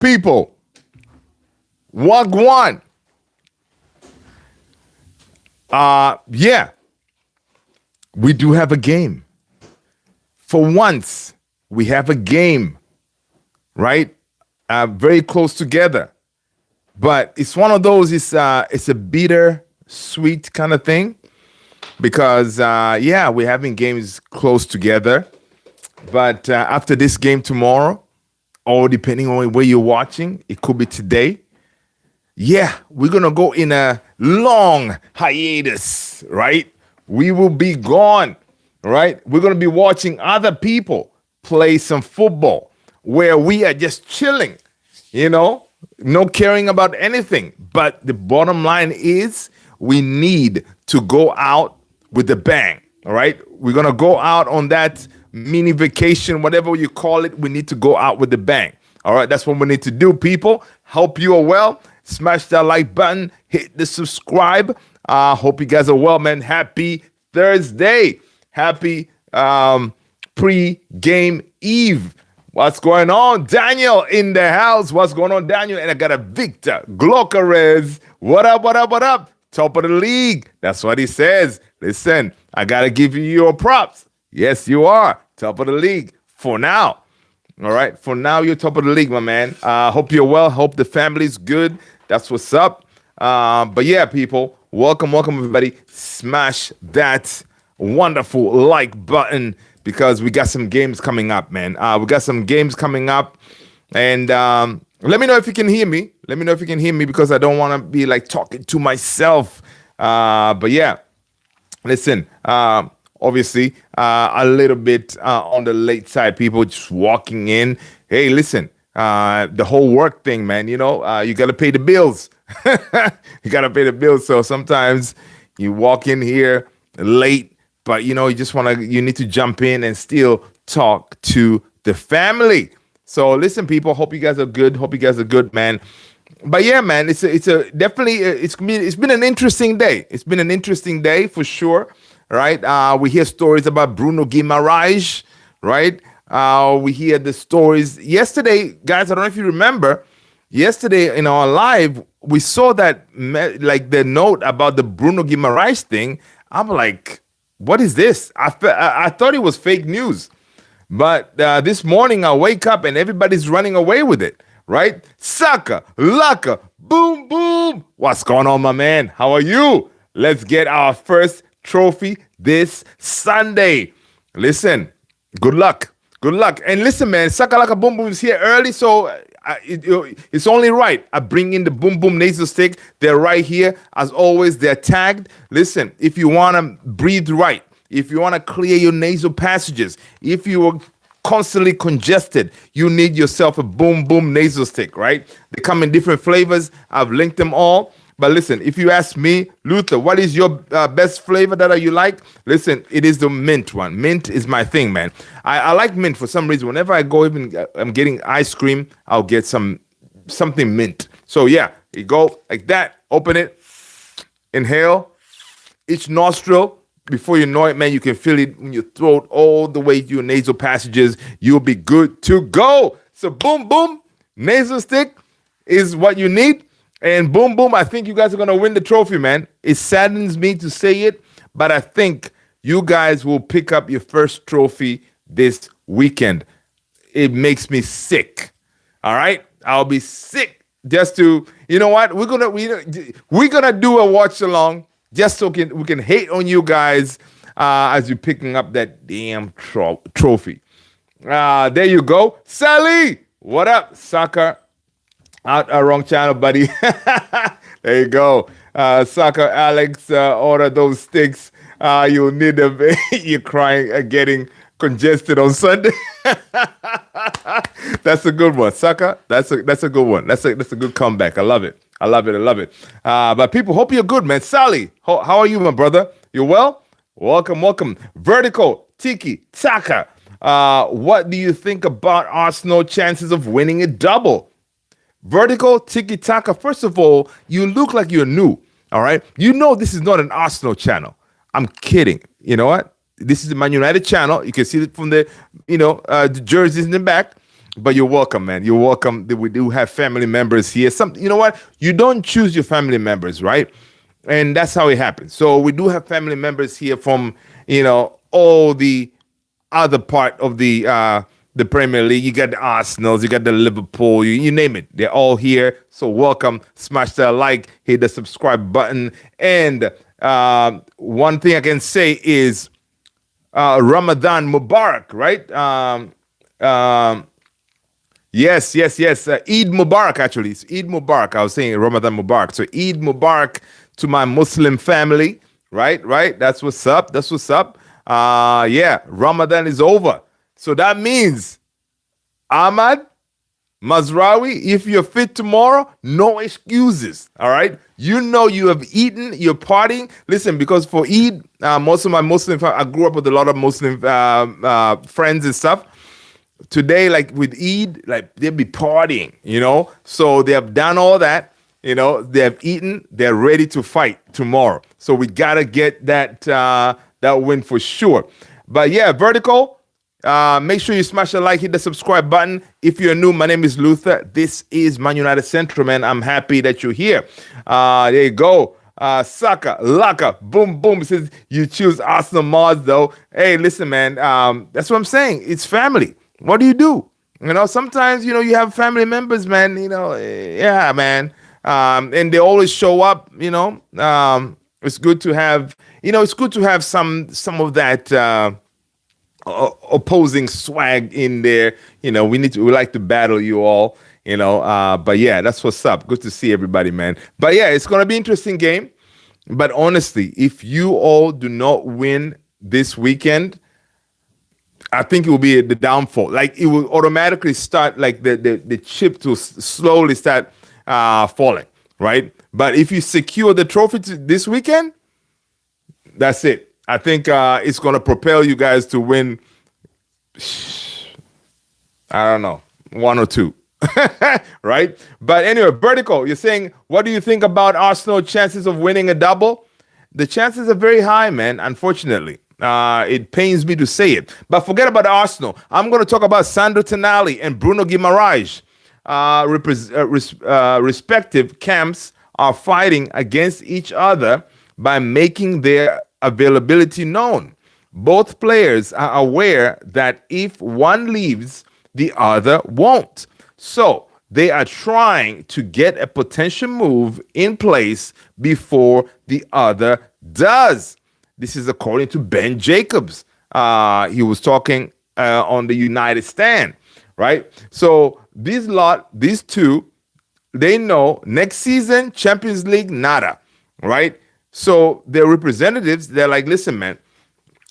People, Wagwan. Yeah, we do have a game. For once, we have a game, right? Very close together. But it's one of those, it's a bitter, sweet kind of thing. Because, yeah, we're having games close together. But after this game tomorrow, or depending on where you're watching, it could be today. Yeah, we're going to go in a long hiatus, right? We will be gone, right? We're going to be watching other people play some football where we are just chilling, no caring about anything. But the bottom line is we need to go out with a bang, all right? We're going to go out on that mini vacation, whatever you call it. We need to go out with a bang, all right? That's what we need to do, people. Hope you are well. Smash that like button. Hit the subscribe. Hope you guys are well, man. Happy Thursday. Happy pre-game eve. What's going on? Daniel in the house. What's going on, Daniel? And I got a Victor Glocarez. What up, what up, what up? Top of the league. That's what he says. Listen, I got to give you your props. Yes, you are. Top of the league for now. All right. For now, you're top of the league, my man. Hope you're well. Hope the family's good. That's what's up. But yeah, people, welcome, everybody. Smash that wonderful like button because we got some games coming up, man. We got some games coming up. And let me know if you can hear me. Let me know if you can hear me because I don't want to be like talking to myself. But yeah, listen, obviously, a little bit on the late side, people just walking in. Hey, listen, the whole work thing, man, you got to pay the bills. You got to pay the bills. So sometimes you walk in here late, but, you need to jump in and still talk to the family. So listen, people, hope you guys are good. Hope you guys are good, man. But yeah, man, it's been an interesting day. It's been an interesting day for sure. Right. We hear stories about Bruno Guimaraes, right? We hear the stories. Yesterday, guys, I don't know if you remember, yesterday in our live, we saw that, like the note about the Bruno Guimaraes thing. I'm like, what is this? I thought it was fake news. But this morning, I wake up and everybody's running away with it, right? Saka, Laka, boom, boom. What's going on, my man? How are you? Let's get our first trophy this Sunday. Listen, good luck. Good luck. And listen, man, Saka Laka Boom Boom is here early, so it's only right. I bring in the Boom Boom nasal stick. They're right here. As always, they're tagged. Listen, if you want to breathe right, if you want to clear your nasal passages, if you are constantly congested, you need yourself a Boom Boom nasal stick, right? They come in different flavors. I've linked them all. But listen, if you ask me, Luther, what is your best flavor that you like? Listen, it is the mint one. Mint is my thing, man. I like mint for some reason. Whenever I go, even I'm getting ice cream, I'll get something mint. So yeah, you go like that, open it, inhale, each nostril. Before you know it, man, you can feel it in your throat all the way to your nasal passages. You'll be good to go. So boom, boom, nasal stick is what you need. And boom, boom, I think you guys are going to win the trophy, man. It saddens me to say it, but I think you guys will pick up your first trophy this weekend. It makes me sick. All right? I'll be sick just to, you know what? We're gonna do a watch along just so we can hate on you guys as you're picking up that damn trophy. There you go. Sally, what up, Saka? Wrong channel, buddy. There you go. Soccer Alex, order those sticks. You'll need them. You're crying, getting congested on Sunday. That's a good one, Soccer. That's a good one. That's a good comeback. I love it. But people, hope you're good, man. Sally, how are you, my brother? You well? Welcome. Vertical Tiki Taka. What do you think about Arsenal chances of winning a double? Vertical tiki-taka. First of all, you look like you're new, all right? You know this is not an Arsenal channel. I'm kidding. You know what? This is the Man United channel. You can see it from the, the jerseys in the back. But you're welcome, man. You're welcome. We do have family members here. You know what? You don't choose your family members, right? And that's how it happens. So we do have family members here from, all the other part of the Premier League. You got the Arsenals, you got the Liverpool, you name it. They're all here. So welcome. Smash that like, hit the subscribe button. And one thing I can say is Ramadan Mubarak, right? Yes, yes, yes. Eid Mubarak, actually. It's Eid Mubarak. I was saying Ramadan Mubarak. So Eid Mubarak to my Muslim family, right? Right? That's what's up. That's what's up. Yeah, Ramadan is over. So that means, Ahmad, Mazrawi, if you're fit tomorrow, no excuses. All right. You have eaten, you're partying. Listen, because for Eid, most of my Muslim, I grew up with a lot of Muslim friends and stuff. Today, like with Eid, like they'll be partying, So they have done all that, they have eaten, they're ready to fight tomorrow. So we gotta get that win for sure. But yeah, Vertical. Make sure you smash the like, hit the subscribe button. If you're new, my name is Luther. This is Man United Central, man. I'm happy that you're here. There you go. Saka, Laka, boom, boom. It says you choose Arsenal Mars, though. Hey, listen, man. That's what I'm saying. It's family. What do you do? Sometimes, you have family members, man, yeah, man. And they always show up, it's good to have, some of that, opposing swag in there. We like to battle you all, but yeah, that's what's up. Good to see everybody, man. But yeah, it's going to be an interesting game. But honestly, if you all do not win this weekend, I think it will be the downfall. Like it will automatically start, like the chip to slowly start falling, right? But if you secure the trophy this weekend, that's it. I think it's going to propel you guys to win, I don't know, one or two, right? But anyway, Vertical, you're saying, what do you think about Arsenal chances of winning a double? The chances are very high, man, unfortunately. It pains me to say it. But forget about Arsenal. I'm going to talk about Sandro Tonali and Bruno Guimaraes. Respective camps are fighting against each other by making their availability known. Both players are aware that if one leaves, the other won't. So they are trying to get a potential move in place before the other does. This is according to Ben Jacobs. He was talking on the United Stand, right? So these two, they know next season, Champions League, nada, right? So their representatives, they're like, listen, man,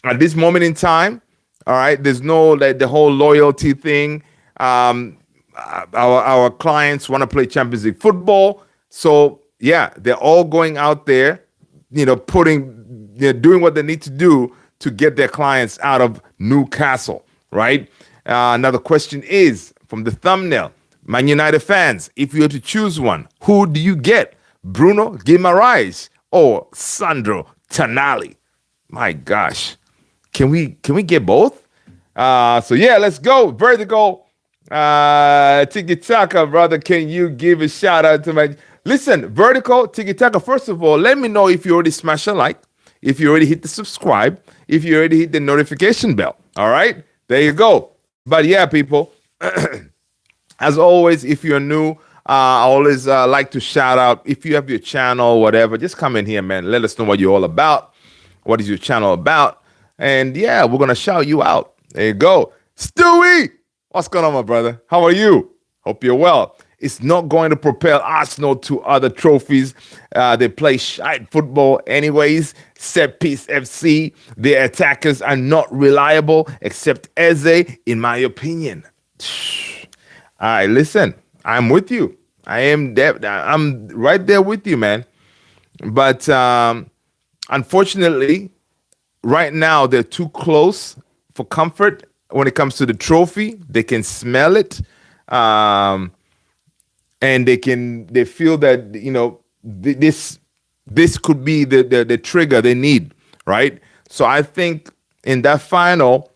at this moment in time, all right, there's no the whole loyalty thing. Our clients want to play Champions League football. So yeah, they're all going out there, doing what they need to do to get their clients out of Newcastle, right? Now the question is, from the thumbnail, Man United fans, if you were to choose one, who do you get? Bruno Guimaraes or Sandro Tonali? My gosh, can we get both? So yeah, let's go. Vertical, Tiki Taka, brother. Can you give a shout out to my? Listen, Vertical, Tiki Taka. First of all, let me know if you already smashed a like, if you already hit the subscribe, if you already hit the notification bell. All right, there you go. But yeah, people, as always, if you're new, I always like to shout out. If you have your channel, whatever, just come in here, man. Let us know what you're all about. What is your channel about? And yeah, we're going to shout you out. There you go. Stewie, what's going on, my brother? How are you? Hope you're well. It's not going to propel Arsenal to other trophies. They play shite football anyways. Set piece FC. Their attackers are not reliable, except Eze, in my opinion. All right, listen. I'm with you. I'm right there with you, man. But unfortunately, right now they're too close for comfort when it comes to the trophy. They can smell it. And they feel that this could be the trigger they need, right? So I think in that final,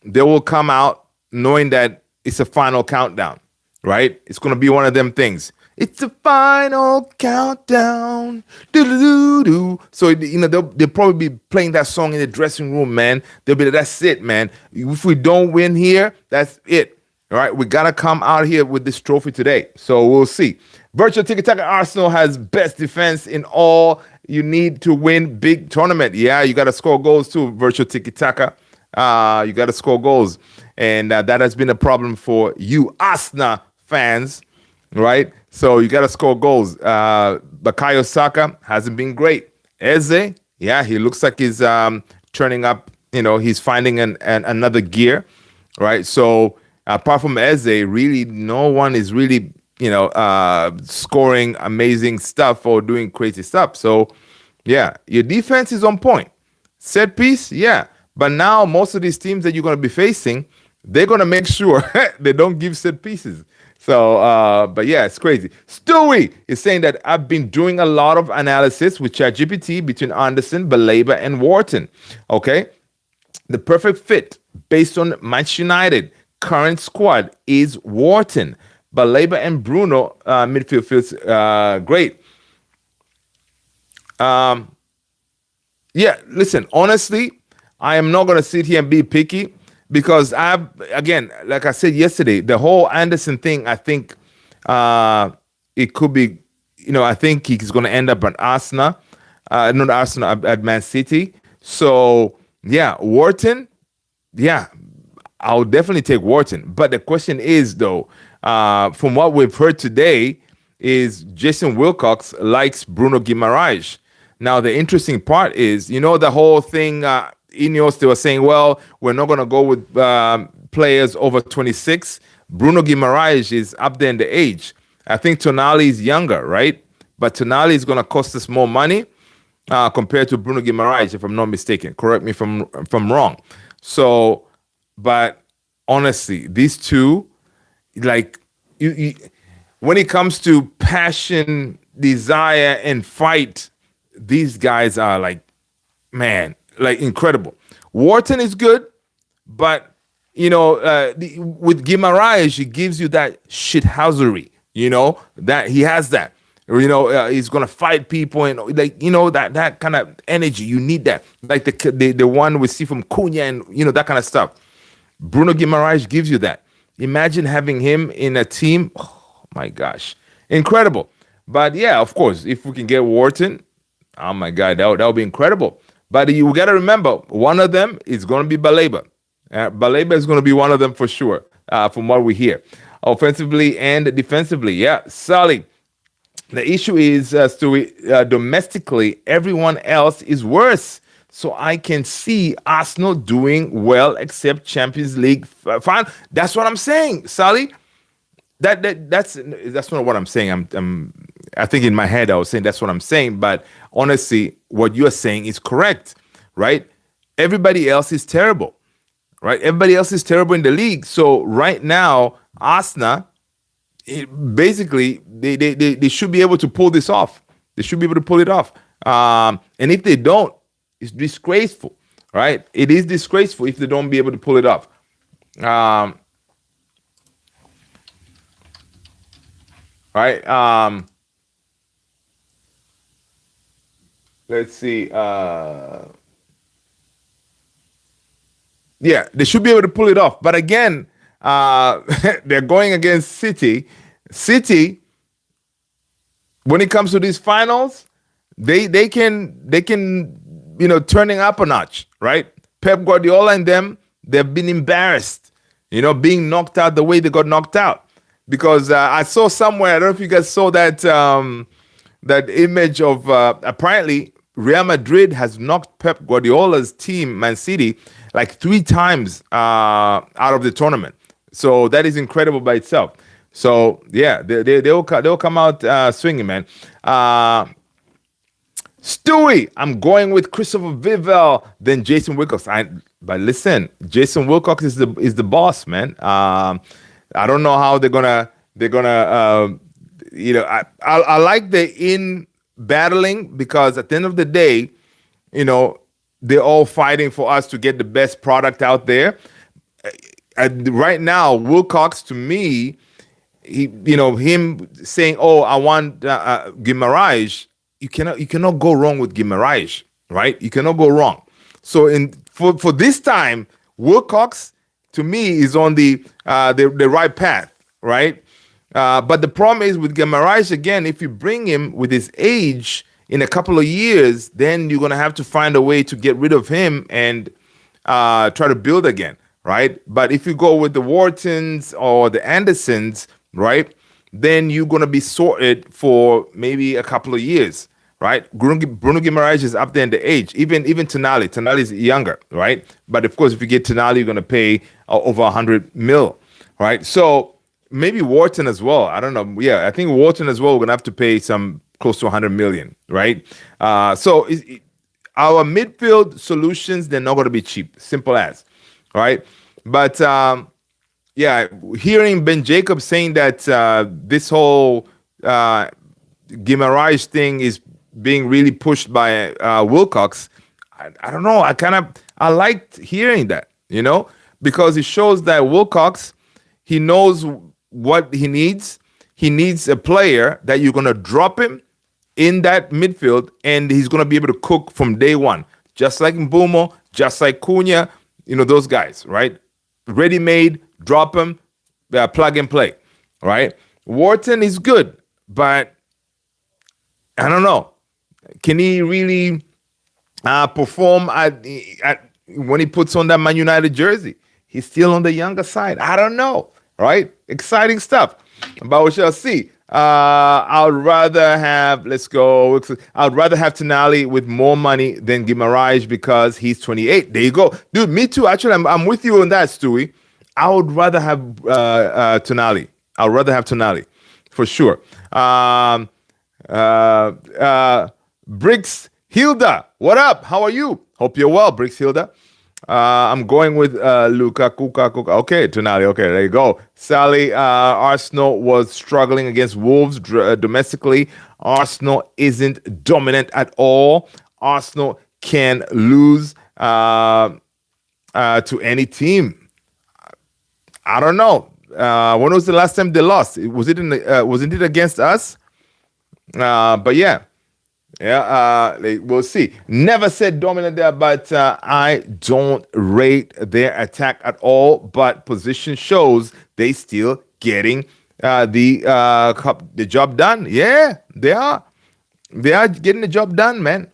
they will come out knowing that it's a final countdown, right? It's gonna be one of them things. It's a final countdown. Do. So they'll probably be playing that song in the dressing room, man. They'll be like, that's it, man. If we don't win here, that's it. All right, we gotta come out here with this trophy today. So we'll see. Virtual Tiki Taka Arsenal has best defense in all you need to win big tournament. Yeah, you gotta score goals too. Virtual Tiki Taka. You gotta score goals, and that has been a problem for you Arsenal fans, right? So you gotta score goals. Bakayo Saka hasn't been great. Eze, yeah, he looks like he's turning up. He's finding another gear, right? So apart from Eze, really, no one is really, scoring amazing stuff or doing crazy stuff. So, yeah, your defense is on point. Set piece, yeah. But now most of these teams that you're going to be facing, they're going to make sure they don't give set pieces. So, but yeah, it's crazy. Stewie is saying that I've been doing a lot of analysis with ChatGPT between Anderson, Baleba, and Wharton. Okay. The perfect fit based on Manchester United current squad is Wharton. Baleba and Bruno midfield feels great. Yeah, listen, honestly, I am not going to sit here and be picky because again, like I said yesterday, the whole Anderson thing, I think it could be, I think he's going to end up at Arsenal, not Arsenal, at Man City. So, yeah, Wharton, yeah, I'll definitely take Wharton. But the question is, though, from what we've heard today, is Jason Wilcox likes Bruno Guimaraes. Now, the interesting part is, the whole thing, Ineos, they were saying, well, we're not going to go with players over 26. Bruno Guimaraes is up there in the age. I think Tonali is younger, right? But Tonali is going to cost us more money compared to Bruno Guimaraes, if I'm not mistaken. Correct me if I'm wrong. So, but honestly, these two, like, when it comes to passion, desire, and fight, these guys are like, man, like incredible. Wharton is good, but with Guimaraes, he gives you that shithousery. That he has that. He's gonna fight people and that kind of energy. You need that, like the one we see from Cunha and that kind of stuff. Bruno Guimaraes gives you that. Imagine having him in a team. Oh my gosh, incredible. But yeah, of course, if we can get Wharton, oh my God, that would be incredible. But you got to remember, one of them is going to be Baleba. Baleba is going to be one of them for sure, from what we hear. Offensively and defensively, yeah, Sully. The issue is, domestically, everyone else is worse. So I can see Arsenal doing well, except Champions League final. That's what I'm saying, Sully. That's not what I'm saying. I think in my head I was saying that's what I'm saying, but honestly, what you're saying is correct, right? Everybody else is terrible, right? Everybody else is terrible in the league. So right now, Arsenal, basically, they should be able to pull this off. They should be able to pull it off. And if they don't, it's disgraceful, right? It is disgraceful if they don't be able to pull it off. Right. Let's see. Yeah, they should be able to pull it off. But again, they're going against City. City, when it comes to these finals, they can turning up a notch, right? Pep Guardiola and them, they've been embarrassed, being knocked out the way they got knocked out. Because I saw somewhere, I don't know if you guys saw that that image of apparently Real Madrid has knocked Pep Guardiola's team, Man City, like 3 times out of the tournament. So that is incredible by itself. So yeah, they'll come out swinging, man. Stewie, I'm going with Christopher Vivel, then Jason Wilcox. But listen, Jason Wilcox is the boss, man. I don't know how they're gonna I like the in battling, because at the end of the day, they're all fighting for us to get the best product out there. right now, Wilcox to me, him saying, "Oh, I want Guimaraes." You cannot go wrong with Guimaraes, right? You cannot go wrong. So for this time, Wilcox to me is on the right path, right? But the problem is with Guimaraes again. If you bring him with his age in a couple of years, then you're gonna have to find a way to get rid of him and try to build again, right? But if you go with the Whartons or the Andersons, right, then you're going to be sorted for maybe a couple of years, right? Bruno Guimaraes is up there in the age. Even Tonali. Tonali is younger, right? But of course, if you get Tonali, you're going to pay over 100 mil, right? So maybe Wharton as well. I don't know. Yeah, I think Wharton as well. We're going to have to pay some close to 100 million, right? Our midfield solutions, they're not going to be cheap. Simple as, right? But yeah, hearing Ben Jacobs saying that this whole Guimaraes thing is being really pushed by Wilcox, I don't know. I liked hearing that, because it shows that Wilcox, he knows what he needs. He needs a player that you're going to drop him in that midfield, and he's going to be able to cook from day one, just like Mbumo, just like Cunha, those guys, right? Ready-made, drop him, plug and play, right? Wharton is good, but I don't know. Can he really perform when he puts on that Man United jersey? He's still on the younger side. I don't know, right? Exciting stuff, but we shall see. I'd rather have Tonali with more money than Guimaraes because he's 28. There you go, dude. Me too. Actually, I'm with you on that, Stewie. I would rather have Tonali. I'd rather have Tonali for sure. Brix Hilda, what up? How are you? Hope you're well, Brix Hilda. I'm going with Lukaku. Okay, Tonali. Okay, there you go. Sally, Arsenal was struggling against Wolves domestically. Arsenal isn't dominant at all. Arsenal can lose to any team. I don't know. When was the last time they lost? Wasn't it against us? But yeah. Yeah, we'll see. Never said dominant there, but I don't rate their attack at all. But position shows they still getting the job done. Yeah, they are. They are getting the job done, man.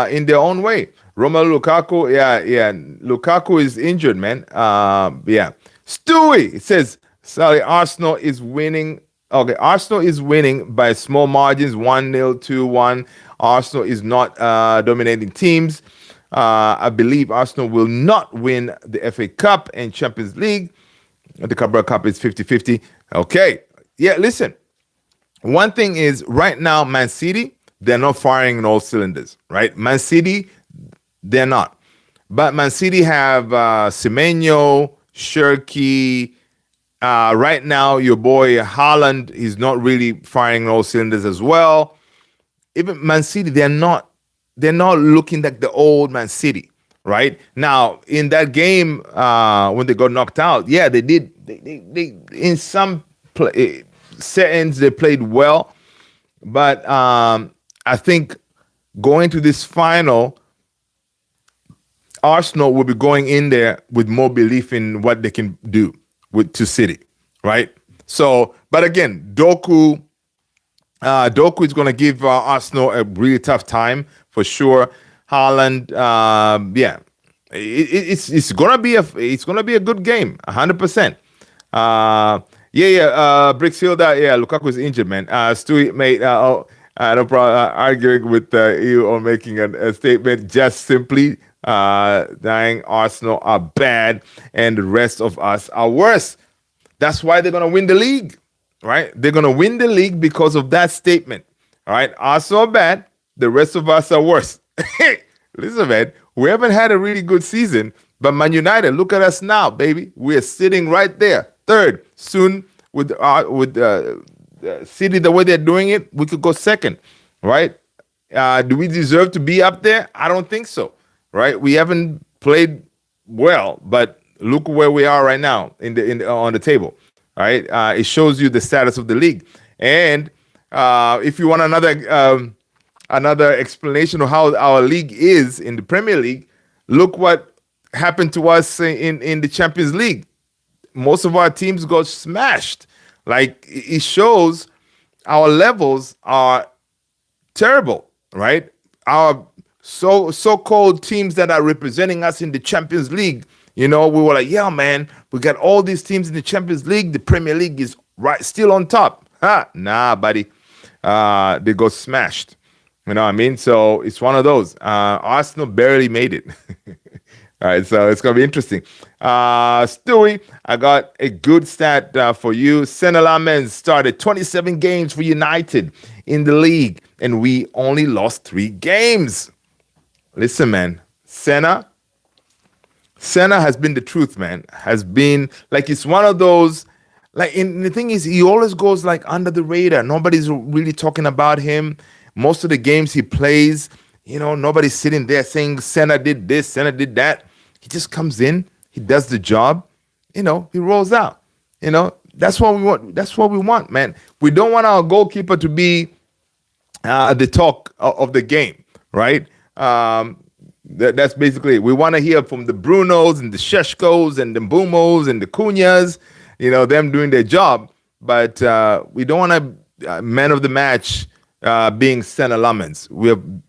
In their own way. Romelu Lukaku, yeah. Lukaku is injured, man. Yeah. Stewie, it says, sorry, Arsenal is winning. Okay, Arsenal is winning by small margins, 1-0, 2-1. Arsenal is not dominating teams. I believe Arsenal will not win the FA Cup and Champions League. The Carabao Cup is 50-50. Okay. Yeah, listen. One thing is, right now, Man City, they're not firing on all cylinders, right? Man City, they're not. But Man City have Semenyo, Shirky. Right now, your boy Haaland is not really firing on all cylinders as well. Even Man City, they're not looking like the old Man City, right? Now, in that game when they got knocked out, yeah, they did. They in some settings they played well, but I think going to this final, Arsenal will be going in there with more belief in what they can do to City, right? So, but again, Doku is going to give Arsenal a really tough time for sure. Haaland, yeah, it's gonna be a good game, 100%. Brix Hilda, yeah, Lukaku is injured, man. Stewie, mate, no problem. Arguing with you or making a statement, just simply dying. Arsenal are bad, and the rest of us are worse. That's why they're gonna win the league. Right? They're going to win the league because of that statement. All right? Arsenal are bad. The rest of us are worse. Listen, man, we haven't had a really good season, but Man United, look at us now, baby. We're sitting right there, third. Soon, with City, the way they're doing it, we could go second, right? Do we deserve to be up there? I don't think so, right? We haven't played well, but Look where we are right now on the table. Right? It shows you the status of the league. And if you want another explanation of how our league is in the Premier League, look what happened to us in the Champions League. Most of our teams got smashed. Like, it shows our levels are terrible, right? Our so-called teams that are representing us in the Champions League, we were like, yeah, man, we got all these teams in the Champions League. The Premier League is right still on top. Nah, buddy. They got smashed. You know what I mean? So it's one of those. Arsenal barely made it. All right, so it's going to be interesting. Stewie, I got a good stat for you. Senna Lamens started 27 games for United in the league, and we only lost 3 games. Listen, man, Senna has been the truth, man. Has been, like, it's one of those, like, and the thing is, he always goes, like, under the radar. Nobody's really talking about him. Most of the games he plays, nobody's sitting there saying Senna did this, Senna did that. He just comes in, he does the job, he rolls out. That's what we want. That's what we want, man. We don't want our goalkeeper to be the talk of the game, right? That's basically it. We want to hear from the Brunos and the Sheshkos and the Mbumos and the Cunhas, them doing their job. But we don't want a man of the match being Senna Lamens.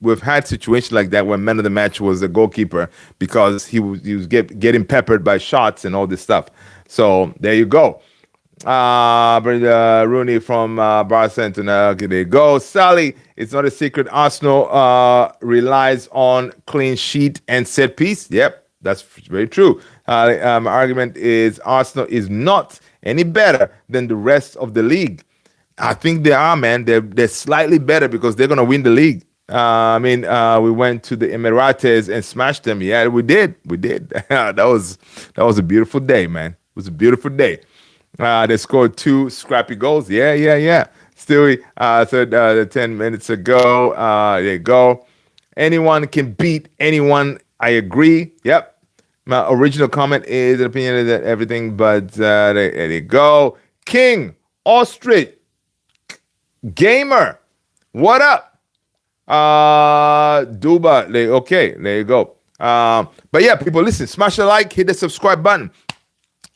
We've had situations like that where man of the match was a goalkeeper because he was getting peppered by shots and all this stuff. So there you go. Rooney from Bar Center. Okay, there you go. Sally, it's not a secret. Arsenal relies on clean sheet and set piece. Yep, that's very true. My argument is Arsenal is not any better than the rest of the league. I think they are, man. They're slightly better because they're gonna win the league. We went to the Emirates and smashed them. Yeah, we did. That was a beautiful day, man. It was a beautiful day. They scored 2 scrappy goals. Yeah. Stewie said 10 minutes ago. There you go. Anyone can beat anyone. I agree. Yep. My original comment is an opinion that everything, but there you go. King Ostrich Gamer, what up? Duba, okay, there you go. But yeah, people, listen, smash the like, hit the subscribe button.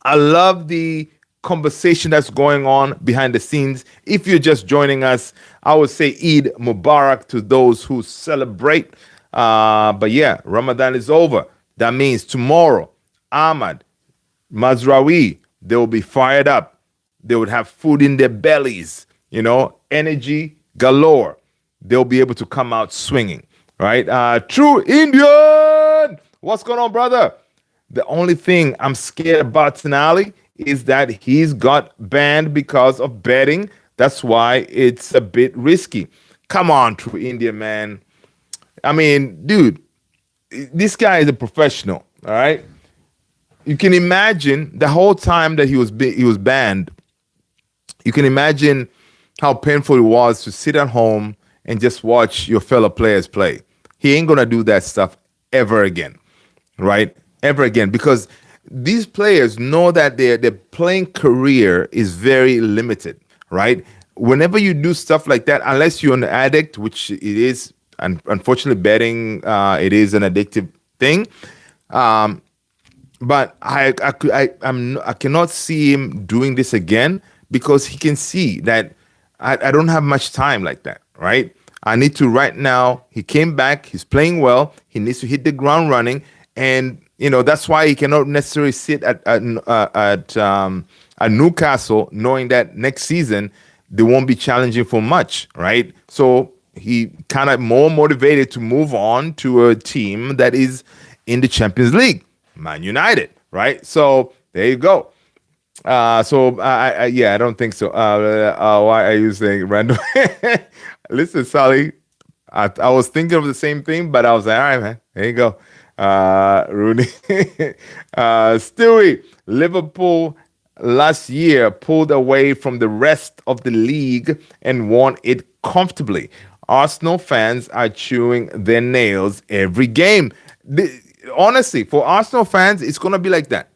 I love the conversation that's going on behind the scenes. If you're just joining us, I would say Eid Mubarak to those who celebrate. But yeah, Ramadan is over. That means tomorrow, Ahmad, Mazraoui, they will be fired up. They would have food in their bellies, energy galore. They'll be able to come out swinging, right? True Indian, what's going on, brother? The only thing I'm scared about Tonali is that he's got banned because of betting. That's why it's a bit risky. Come on, True Indian, man. I mean, dude, this guy is a professional, all right? You can imagine the whole time that he was banned. You can imagine how painful it was to sit at home and just watch your fellow players play. He ain't gonna do that stuff ever again, right? Ever again, because these players know that their playing career is very limited, right? Whenever you do stuff like that, unless you're an addict, which it is, unfortunately, betting it is an addictive thing. But I cannot see him doing this again because he can see that I don't have much time like that, right? I need to right now. He came back. He's playing well. He needs to hit the ground running, and that's why he cannot necessarily sit at Newcastle, knowing that next season they won't be challenging for much, right? So he kind of more motivated to move on to a team that is in the Champions League, Man United, right? So there you go. I don't think so. Why are you saying random? Listen, Sally, I was thinking of the same thing, but I was like, all right, man, there you go. Rooney. Stewie, Liverpool last year pulled away from the rest of the league and won it comfortably. Arsenal fans are chewing their nails every game. Honestly, for Arsenal fans, it's going to be like that.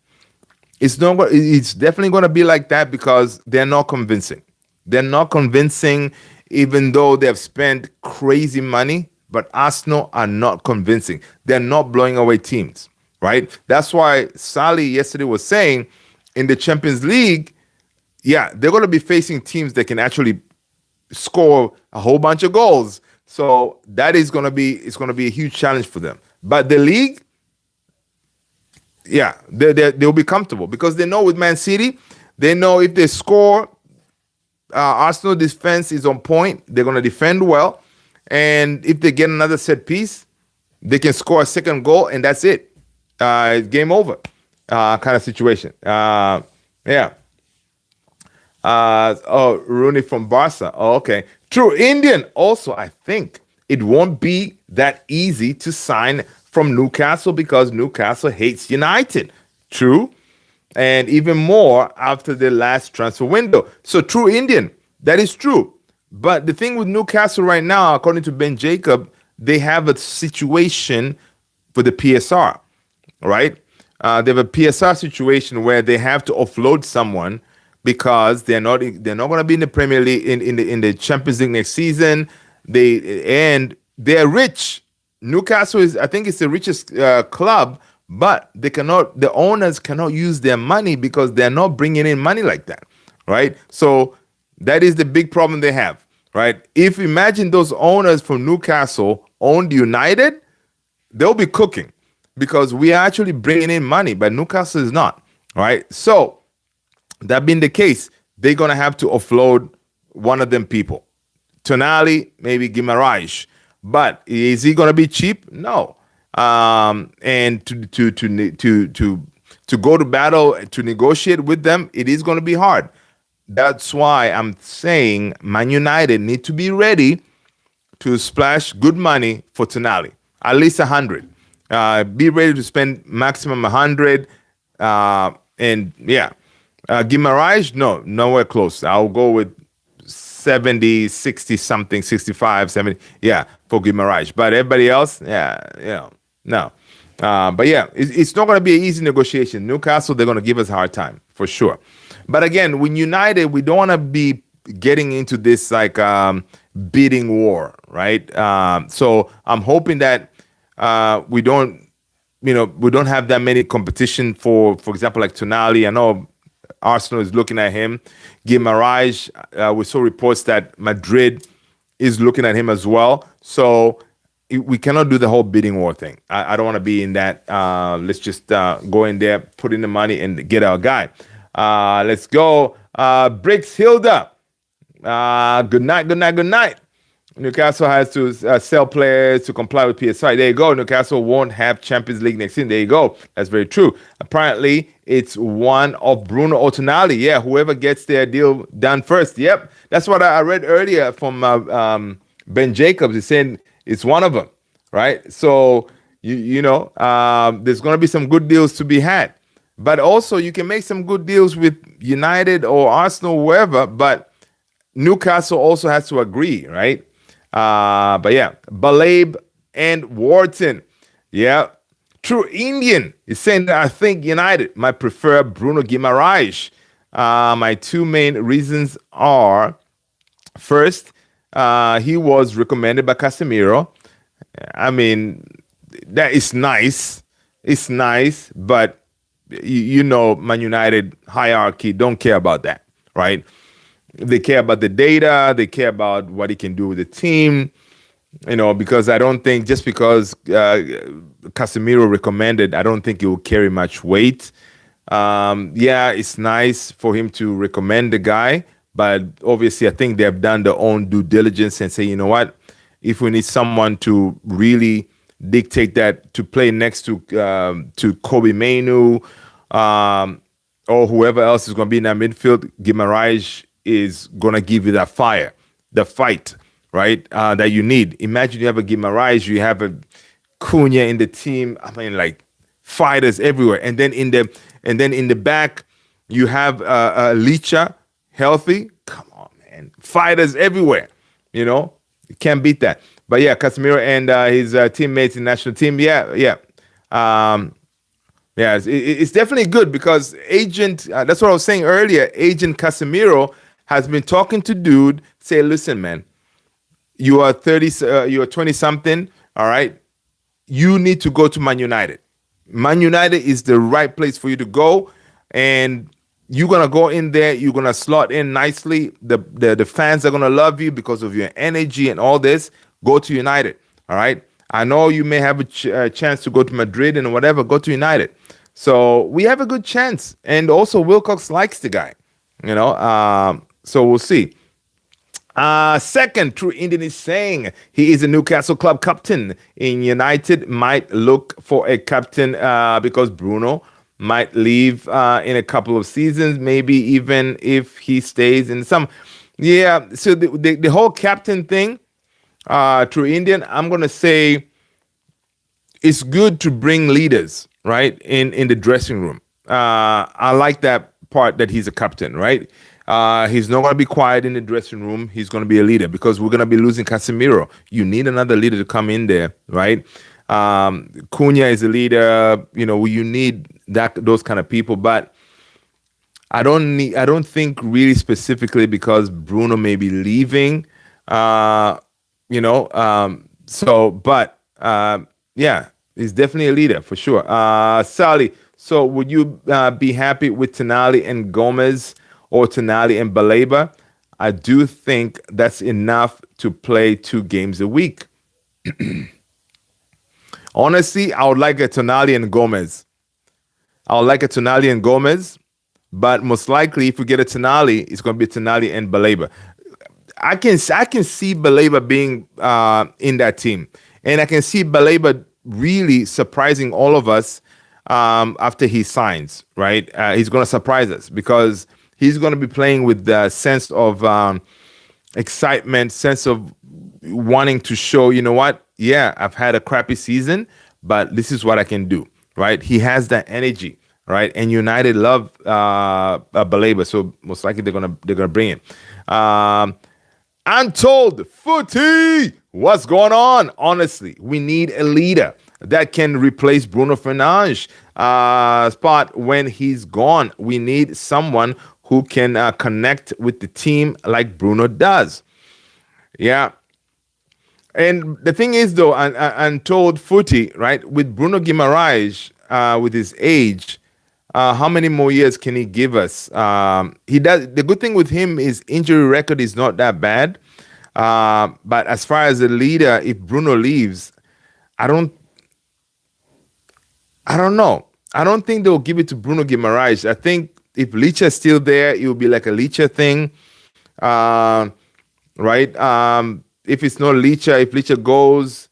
It's not. It's definitely going to be like that because they're not convincing. They're not convincing, even though they have spent crazy money. But Arsenal are not convincing. They're not blowing away teams, right? That's why Sally yesterday was saying, in the Champions League, yeah, they're going to be facing teams that can actually score a whole bunch of goals. So that is going to be it's going to be a huge challenge for them. But the league, yeah, they'll be comfortable because they know with Man City, they know if they score, Arsenal defense is on point. They're going to defend well, and if they get another set piece, they can score a second goal, and that's it. It's game over, kind of situation. Yeah. Oh, Rooney from Barca. Oh, okay. True Indian. Also, I think it won't be that easy to sign from Newcastle because Newcastle hates United. True. And even more after the last transfer window. So, true Indian. That is true. But the thing with Newcastle right now, according to Ben Jacob, they have a situation for the PSR, right? They have a PSR situation where they have to offload someone because they're not going to be in the Premier League in the Champions League next season. They're rich. Newcastle is, I think, it's the richest club, but the owners cannot use their money because they're not bringing in money like that, right? So that is the big problem they have, right? If imagine those owners from Newcastle owned United, they'll be cooking because we are actually bringing in money, but Newcastle is not, right? So that being the case, they're going to have to offload one of them people. Tonali, maybe Guimaraes. But is he going to be cheap? No. And to go to battle, to negotiate with them, it is going to be hard. That's why I'm saying Man United need to be ready to splash good money for Tonali, at least 100. Be ready to spend maximum 100. And yeah, Guimaraes, no, nowhere close. I'll go with 70, 60 something, 65, 70. Yeah, for Guimaraes. But everybody else, no. But yeah, it's not going to be an easy negotiation. Newcastle, they're going to give us a hard time for sure. But again, with United, we don't want to be getting into this like bidding war, right? So I'm hoping that we don't have that many competition for example, like Tonali. I know Arsenal is looking at him. Guimaraes, we saw reports that Madrid is looking at him as well. So we cannot do the whole bidding war thing. I don't want to be in that. Let's just go in there, put in the money, and get our guy. Let's go. Bricks Hilda. Good night. Newcastle has to sell players to comply with PSI. There you go. Newcastle won't have Champions League next season. There you go. That's very true. Apparently, it's one of Bruno or Tonali. Yeah, whoever gets their deal done first. Yep. That's what I read earlier from Ben Jacobs. He's saying it's one of them, right? So, there's going to be some good deals to be had. But also, you can make some good deals with United or Arsenal, whoever, but Newcastle also has to agree, right? But yeah, Balab and Wharton. Yeah. True Indian is saying that I think United might prefer Bruno Guimaraes. My two main reasons are, first, he was recommended by Casemiro. I mean, that is nice. It's nice, but Man United hierarchy don't care about that, right? They care about the data. They care about what he can do with the team, because I don't think just because Casemiro recommended, I don't think it will carry much weight. Yeah, it's nice for him to recommend the guy, but obviously I think they've done their own due diligence and say, you know what, if we need someone to really dictate that to play next to Kobe Mainu or whoever else is going to be in that midfield, Guimaraes is going to give you that fire, the fight, right, that you need. Imagine you have a Guimaraes, you have a Cunha in the team. I mean, like fighters everywhere. And then in the back, you have Licha healthy. Come on, man. Fighters everywhere. You can't beat that. But yeah, Casemiro and his teammates in national team. Yeah. Yeah, it's definitely good because Agent, that's what I was saying earlier, Agent Casemiro has been talking to dude, say, listen, man, you are 30, you are 20 something, all right? You need to go to Man United. Man United is the right place for you to go, and you're gonna go in there. You're gonna slot in nicely. The fans are gonna love you because of your energy and all this. Go to United. All right. I know you may have a chance to go to Madrid and whatever. Go to United. So we have a good chance, and also WILCOX likes the guy. So we'll see. Second, True Indian is saying he is a Newcastle club captain. In United, might look for a captain because Bruno might leave in a couple of seasons, maybe even if he stays in some. Yeah, so the whole captain thing, True Indian, I'm going to say it's good to bring leaders, right, in the dressing room. I like that part that he's a captain, right? He's not going to be quiet in the dressing room. He's going to be a leader because we're going to be losing Casemiro. You need another leader to come in there, right? Cunha is a leader. You need those kind of people, but I don't think really specifically because Bruno may be leaving. Yeah, he's definitely a leader for sure. Sally, so would you be happy with Tonali and Gomez or Tonali and Baleba? I do think that's enough to play 2 games a week. Honestly, I would like a Tonali and Gomez. But most likely, if we get a Tonali, it's going to be Tonali and Baleba. I can see Baleba being in that team, and I can see Baleba really surprising all of us after he signs. Right, he's going to surprise us because he's going to be playing with the sense of excitement, sense of wanting to show, you know what? Yeah, I've had a crappy season, but this is what I can do. Right, he has that energy. Right, and United love Baleba, so most likely they're gonna bring him. Untold Footy, what's going on? Honestly, we need a leader that can replace Bruno Fernandes spot when he's gone. We need someone who can connect with the team like Bruno does. Yeah. And the thing is, though, Untold Footy, right, with Bruno Guimaraes, with his age, how many more years can he give us? He does. The good thing with him is injury record is not that bad. But as far as a leader, if Bruno leaves, I don't know. I don't think they'll give it to Bruno Guimaraes. I think if Licha's still there, it will be like a Licha thing, right? If it's not Licha, if Licha goes,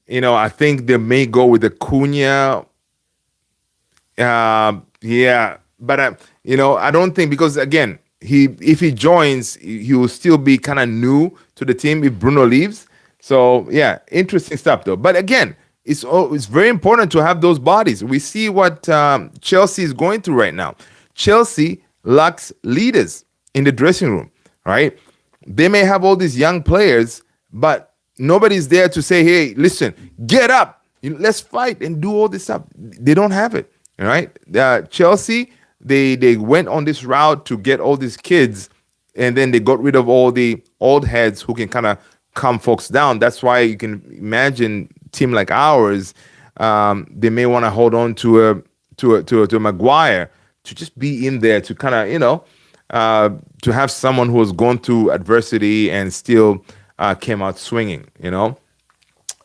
I think they may go with the Cunha. Yeah, but I don't think, because again, if he joins, he will still be kind of new to the team if Bruno leaves. So yeah, interesting stuff though. But again, it's very important to have those bodies. We see what Chelsea is going through right now. Chelsea lacks leaders in the dressing room, right? They may have all these young players, but nobody's there to say, hey, listen, get up, let's fight and do all this stuff. They don't have it. All right, Chelsea, they went on this route to get all these kids, and then they got rid of all the old heads who can kind of calm folks down. That's why you can imagine a team like ours, they may want to hold on to a Maguire to just be in there to kind of to have someone who has gone through adversity and still came out swinging.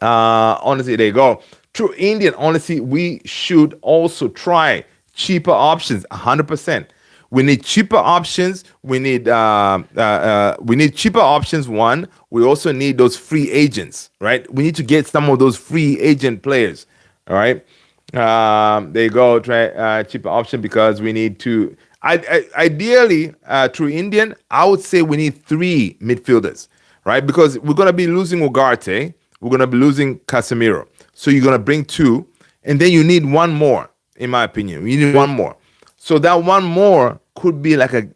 Honestly, there you go. True Indian, honestly, we should also try cheaper options. 100%. We need cheaper options. We need cheaper options. One, we also need those free agents, right? We need to get some of those free agent players. All right. There you go. Try cheaper option because we need to. Ideally, True Indian, I would say we need 3 midfielders, right? Because we're gonna be losing Ugarte, we're gonna be losing Casemiro. So you're going to bring 2, and then you need 1 more, in my opinion. You need 1 more. So that 1 more could be like a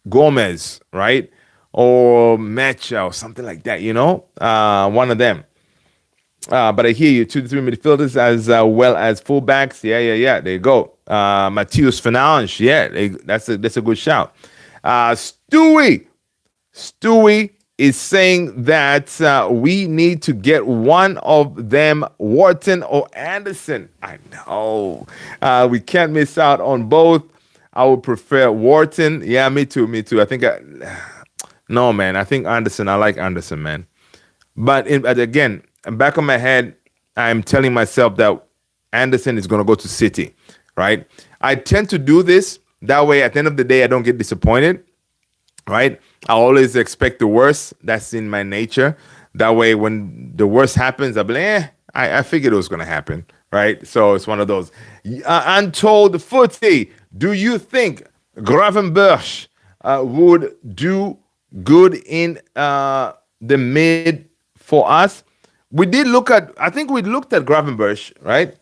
Gomez, right? Or Mecha or something like that, one of them. But I hear you. 2 to 3 midfielders as well as fullbacks. Yeah. There you go. Matheus Fernandes. Yeah, that's a good shout. Stewie. Stewie is saying that we need to get one of them, Wharton or Anderson. I know. We can't miss out on both. I would prefer Wharton. Yeah, me too. I think no, man. I think Anderson. I like Anderson, man. But again, back of my head, I'm telling myself that Anderson is going to go to City, right? I tend to do this. That way, at the end of the day, I don't get disappointed, right? I always expect the worst. That's in my nature. That way, when the worst happens, I'll be like, I figured it was going to happen, right? So it's one of those. Untold Footy, do you think Gravenberch would do good in the mid for us? I think we looked at Gravenberch, right?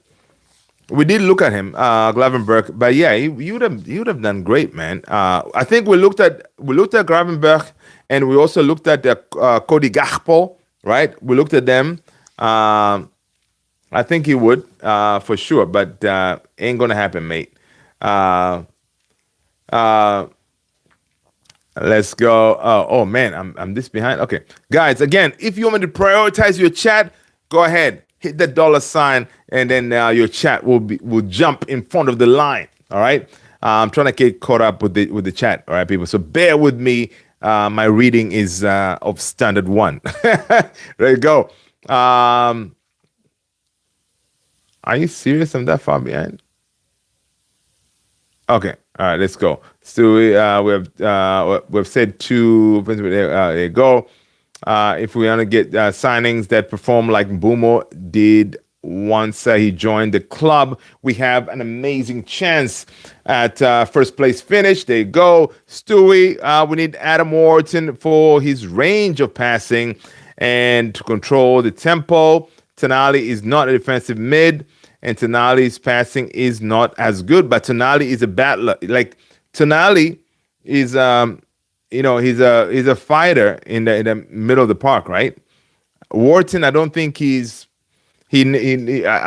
We did look at him, Gravenberch, but yeah, he would have done great, man. I think we looked at Gravenberch, and we also looked at Cody Gakpo, right? We looked at them. I think he would for sure, but ain't gonna happen, mate. Let's go. Oh man, I'm this behind. Okay, guys. Again, if you want me to prioritize your chat, go ahead, hit that $sign, and then your chat will jump in front of the line. All right. I'm trying to get caught up with the chat. All right, people. So bear with me. My reading is of standard 1. There you go. Are you serious? I'm that far behind. Okay. All right, let's go. So we've said 2. There you go. If we want to get signings that perform like Mbeumo did once he joined the club, we have an amazing chance at first place finish. There you go. Stewie, we need Adam Wharton for his range of passing and to control the tempo. Tonali is not a defensive mid, and Tonali's passing is not as good. But Tonali is a battler. Like Tonali is, he's a fighter in the middle of the park, right? Wharton, I don't think I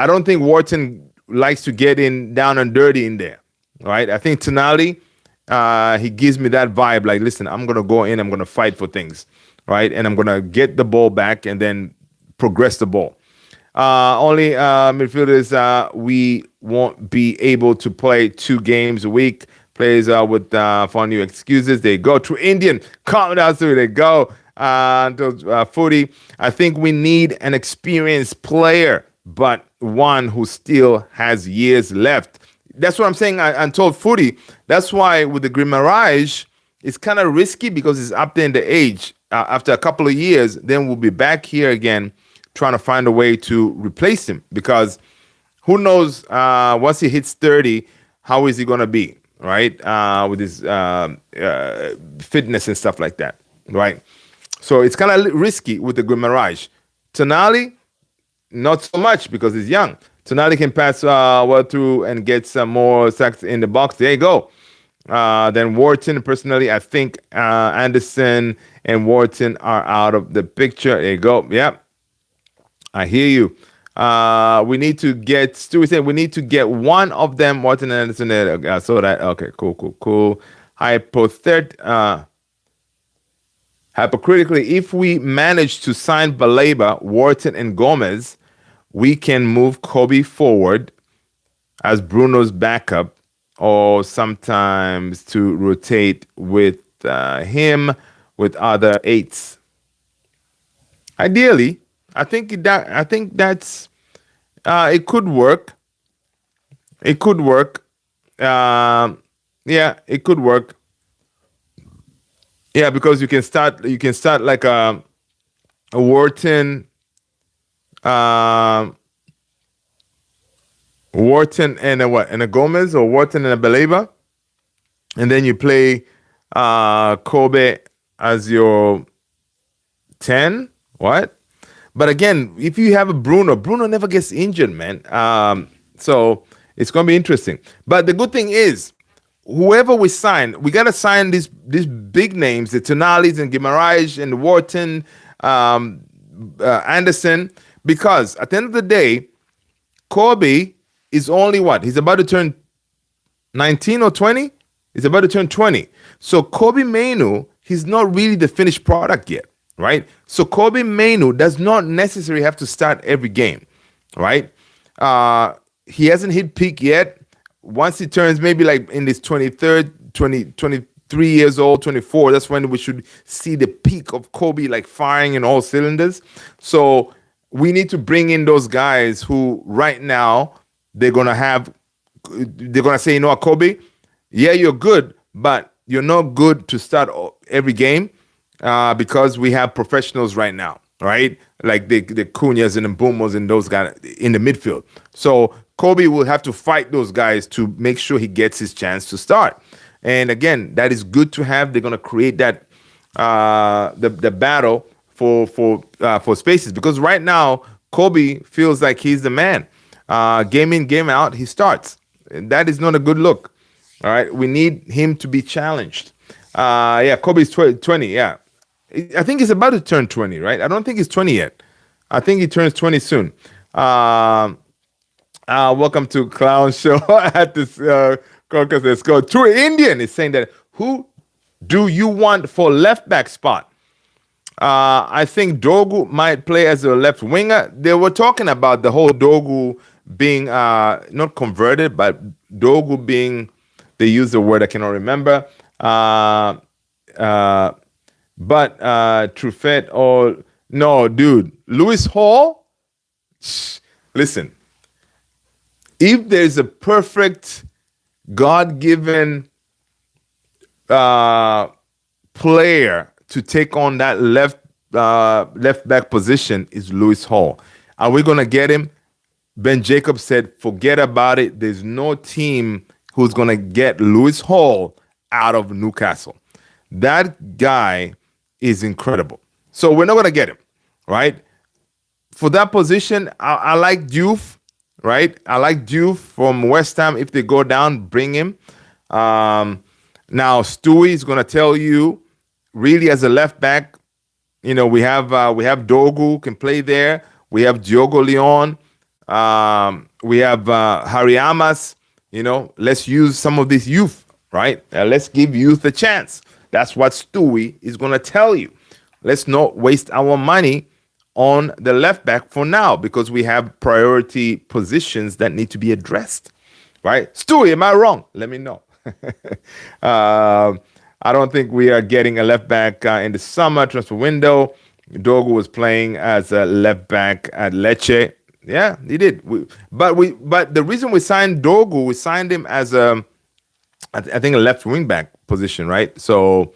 don't think Wharton likes to get in down and dirty in there, right? I think Tonali, he gives me that vibe. Like, listen, I'm gonna go in, I'm gonna fight for things, right? And I'm gonna get the ball back and then progress the ball. Only midfielders we won't be able to play 2 games a week. Players with for new excuses. They go to Indian. Calm down, so they go. Footy. I think we need an experienced player, but one who still has years left. That's what I'm saying. Untold Footy. That's why with the Grimarage, it's kind of risky because it's up there in the age. After a couple of years, then we'll be back here again trying to find a way to replace him, because who knows once he hits 30, how is he going to be, right? With his fitness and stuff like that, right? So it's kind of risky with the Guimarães. Tonali, not so much because he's young. Tonali can pass well through and get some more sacks in the box. There you go. Then Wharton, personally, I think Anderson and Wharton are out of the picture. There you go. Yep. I hear you. We need to get, Stewie said, we need to get one of them, Wharton and Anderson. I saw that. Okay, cool. Hypocritically, if we manage to sign Baleba, Wharton, and Gomez, we can move Kobe forward as Bruno's backup, or sometimes to rotate with him with other 8s. Ideally, I think that's it could work. It could work. Yeah, it could work. Yeah, because you can start like a Wharton, Wharton and a Gomez, or Wharton and a Baleba, and then you play Kobe as your 10. What? But again, if you have a Bruno never gets injured, man. So it's going to be interesting. But the good thing is, whoever we sign, we got to sign these big names, the Tonalis and Guimarães and Wharton, Anderson. Because at the end of the day, Kobe is only what? He's about to turn 19 or 20? He's about to turn 20. So Kobe Mainu, he's not really the finished product yet, right? So Kobe Mainu does not necessarily have to start every game, right? He hasn't hit peak yet. Once he turns maybe like in his 23rd, 23 years old, 24, that's when we should see the peak of Kobe like firing in all cylinders. So we need to bring in those guys who right now they're going to say, you know what, Kobe, yeah, you're good, but you're not good to start every game because we have professionals right now, right? Like the Cunhas and the Boomers and those guys in the midfield. So Kobe will have to fight those guys to make sure he gets his chance to start. And again, that is good to have. They're going to create that the battle for spaces, because right now Kobe feels like he's the man. Game in, game out, he starts. And that is not a good look. All right, we need him to be challenged. Yeah, Kobe's 20. Yeah, I think he's about to turn 20, right? I don't think he's 20 yet. I think he turns 20 soon. Welcome to Clown Show at this caucus. Let's go. True Indian is saying that, who do you want for left back spot? I think Dogu might play as a left winger. They were talking about the whole Dogu being not converted, but Dogu being, they use the word I cannot remember. But Truffet or no, dude, Lewis Hall. Listen, if there's a perfect God-given player to take on that left back position, is Lewis Hall. Are we gonna get him? Ben Jacobs said, forget about it. There's no team who's gonna get Lewis Hall out of Newcastle. That guy is incredible. So we're not gonna get him, right? For that position, I like Diouf, right? I like Diouf from West Ham. If they go down, bring him. Now Stewie is gonna tell you, really, as a left back, you know, we have Dogu can play there. We have Diogo Leon. We have Hariamas. You know, let's use some of this youth, right? Let's give youth a chance. That's what Stewie is going to tell you. Let's not waste our money on the left back for now, because we have priority positions that need to be addressed, right? Stewie, am I wrong? Let me know. I don't think we are getting a left back in the summer transfer window. Dogu was playing as a left back at Lecce. Yeah, he did. But the reason we signed Dogu, we signed him as I think a left wing back position, right? So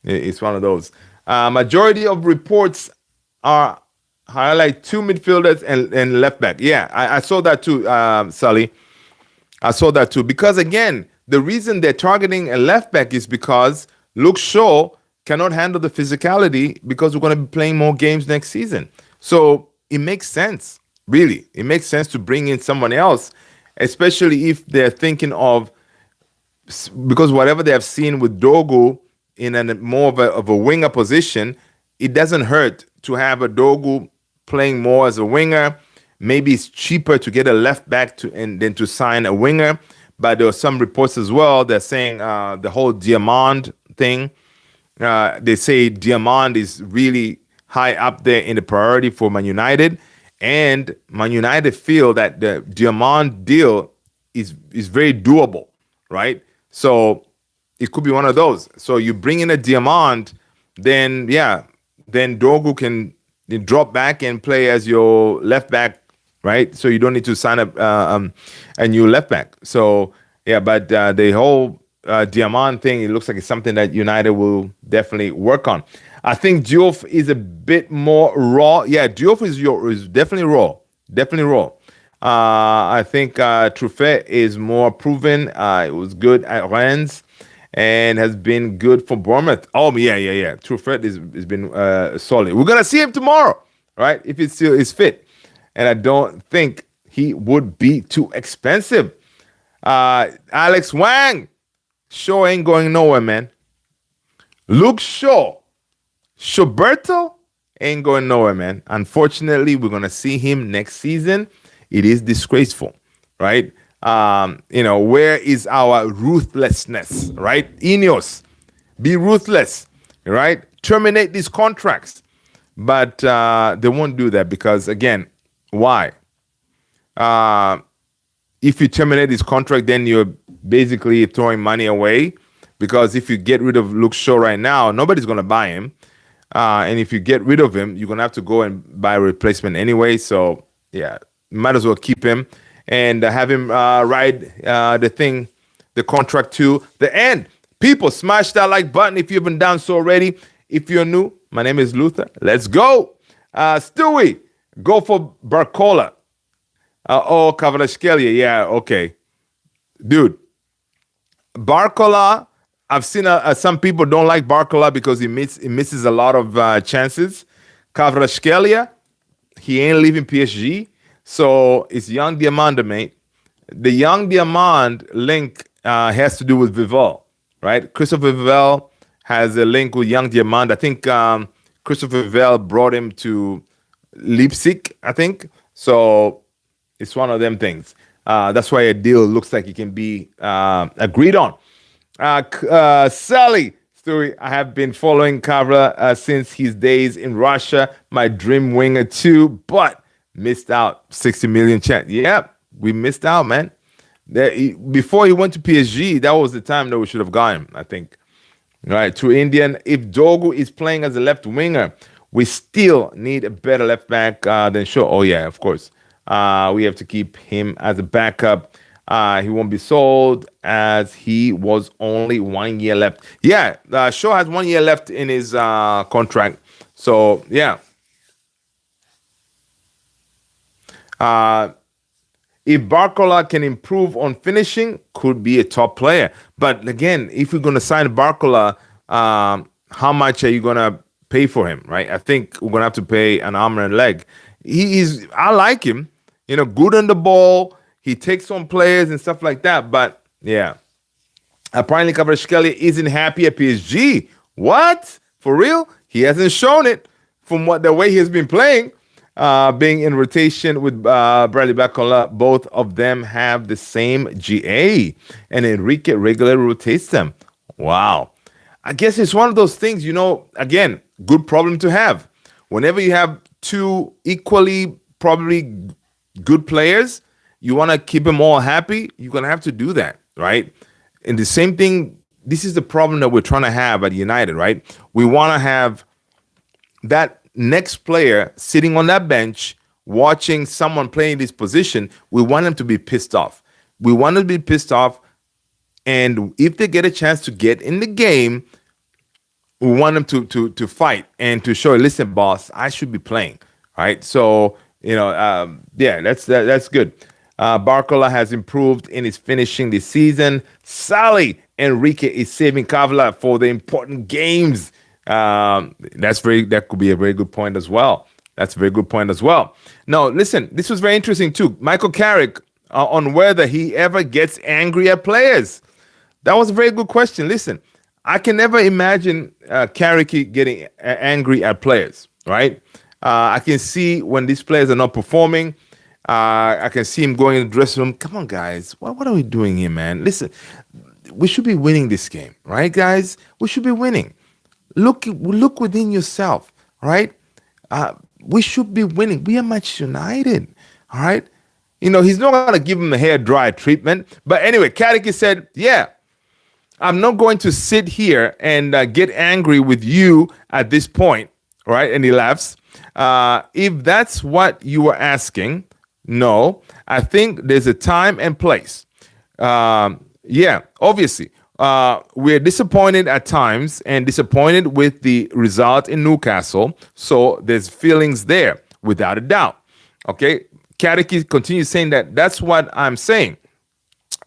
it's one of those. Majority of reports are highlight two midfielders and left back. Yeah, I saw that too, Sully. I saw that too. Because again, the reason they're targeting a left back is because Luke Shaw cannot handle the physicality, because we're going to be playing more games next season. So it makes sense, really. It makes sense to bring in someone else, especially if they're thinking of, because whatever they have seen with Dogu in a more of a winger position, it doesn't hurt to have a Dogu playing more as a winger. Maybe it's cheaper to get a left back than to sign a winger. But there are some reports as well that saying the whole Diamond thing. They say Diamond is really high up there in the priority for Man United, and Man United feel that the Diamond deal is very doable, right? So it could be one of those. So you bring in a Diamond, then Dogu can drop back and play as your left back, right? So you don't need to sign up a new left back. So yeah, but the whole Diamond thing, it looks like it's something that United will definitely work on. I think Diouf is a bit more raw. Yeah, Diouf is definitely raw. Definitely raw. I think Truffet is more proven. It was good at Rennes and has been good for Bournemouth. Oh, yeah. Truffet has been solid. We're going to see him tomorrow, right? If he still is fit. And I don't think he would be too expensive. Alex Wang. Shaw ain't going nowhere, man. Luke Shaw, Schuberto, ain't going nowhere, man. Unfortunately, we're gonna see him next season. It is disgraceful, right? Where is our ruthlessness, right? Ineos, be ruthless, right? Terminate these contracts. But they won't do that because, again, why? Uh, if you terminate this contract, then you're basically throwing money away. Because if you get rid of Luke Shaw right now, nobody's going to buy him. And if you get rid of him, you're going to have to go and buy a replacement anyway. So, yeah, might as well keep him and have him ride the contract to the end. People, smash that like button if you haven't done so already. If you're new, my name is Luther. Let's go. Stewie, go for Barcola. Kvaratskhelia. Yeah, okay. Dude, Barcola, I've seen some people don't like Barcola because he misses a lot of chances. Kvaratskhelia, he ain't leaving PSG. So it's Young Diamanda, mate. The Young Diamand link has to do with Vival, right? Christopher Vival has a link with Young Diamand. I think Christopher Vival brought him to Leipzig, I think. So it's one of them things. That's why a deal looks like it can be agreed on. Sally, Stewie, I have been following Kavra since his days in Russia. My dream winger too, but missed out 60 million chance. Yeah, we missed out, man. Before he went to PSG, that was the time that we should have got him, I think. All right, to Indian, if Dogu is playing as a left winger, we still need a better left back than Shaw. Oh, yeah, of course. We have to keep him as a backup. He won't be sold as he was only 1 year left. Yeah, Shaw has 1 year left in his contract. So, yeah. If Barcola can improve on finishing, could be a top player. But again, if you're going to sign Barcola, how much are you going to pay for him, right? I think we're going to have to pay an arm and a leg. I like him, good on the ball. He takes on players and stuff like that. But yeah, apparently Kvaratskhelia isn't happy at PSG. What? For real? He hasn't shown it from the way he has been playing. Being in rotation with Bradley Barcola, both of them have the same GA, and Enrique regularly rotates them. Wow. I guess it's one of those things, again, good problem to have. Whenever you have two equally probably good players, you want to keep them all happy, you're going to have to do that, right? And the same thing, this is the problem that we're trying to have at United, right? We want to have that next player sitting on that bench watching someone playing this position. We want them to be pissed off. We want them to be pissed off, and if they get a chance to get in the game, we want them to fight and to show, listen, boss, I should be playing, right? So yeah, that's good. Barcola has improved in his finishing this season. Sally, Enrique is saving Kavla for the important games. That could be a very good point as well. That's a very good point as well. Now, listen, this was very interesting too. Michael Carrick on whether he ever gets angry at players. That was a very good question. Listen, I can never imagine Carrick getting angry at players, right? I can see when these players are not performing. I can see him going in the dressing room. Come on, guys. What are we doing here, man? Listen, we should be winning this game, right, guys? We should be winning. Look within yourself, right? We should be winning. We are Manchester United, all right? He's not going to give him a hair dry treatment. But anyway, Carrick said, yeah, I'm not going to sit here and get angry with you at this point, right? And he laughs. If that's what you were asking, no, I think there's a time and place. Yeah, obviously. We're disappointed at times and disappointed with the result in Newcastle. So there's feelings there, without a doubt. Okay, Carrick continues saying that's what I'm saying.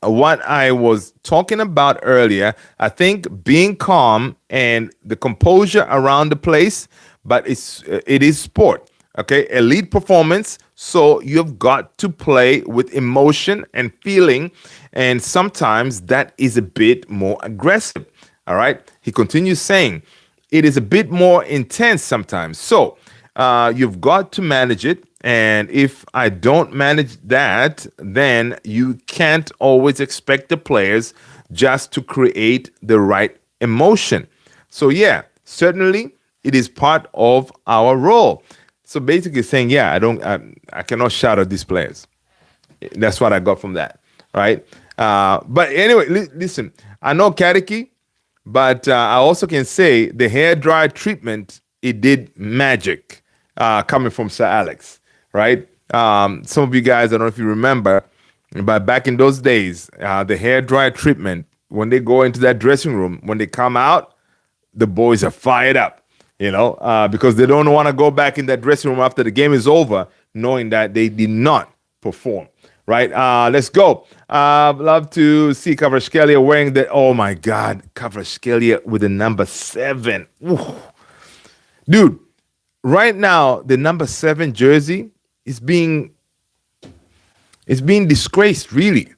What I was talking about earlier, I think being calm and the composure around the place, but it is sport. Okay, elite performance. So you've got to play with emotion and feeling, and sometimes that is a bit more aggressive. All right. He continues saying it is a bit more intense sometimes. So You've got to manage it. And if I don't manage that, then you can't always expect the players just to create the right emotion. So, yeah, certainly it is part of our role. So basically saying, yeah, I cannot shout at these players. That's what I got from that, right? But anyway, listen, I know Kadeki, but I also can say the hair dryer treatment, it did magic coming from Sir Alex, right? Some of you guys, I don't know if you remember, but back in those days, the hair dryer treatment, when they go into that dressing room, when they come out, the boys are fired up, because they don't want to go back in that dressing room after the game is over, knowing that they did not perform. Right, let's go. Love to see Kvaratskhelia wearing the. Oh my God, Kvaratskhelia with the number 7. Ooh. Dude, right now the number 7 jersey is being disgraced. Really,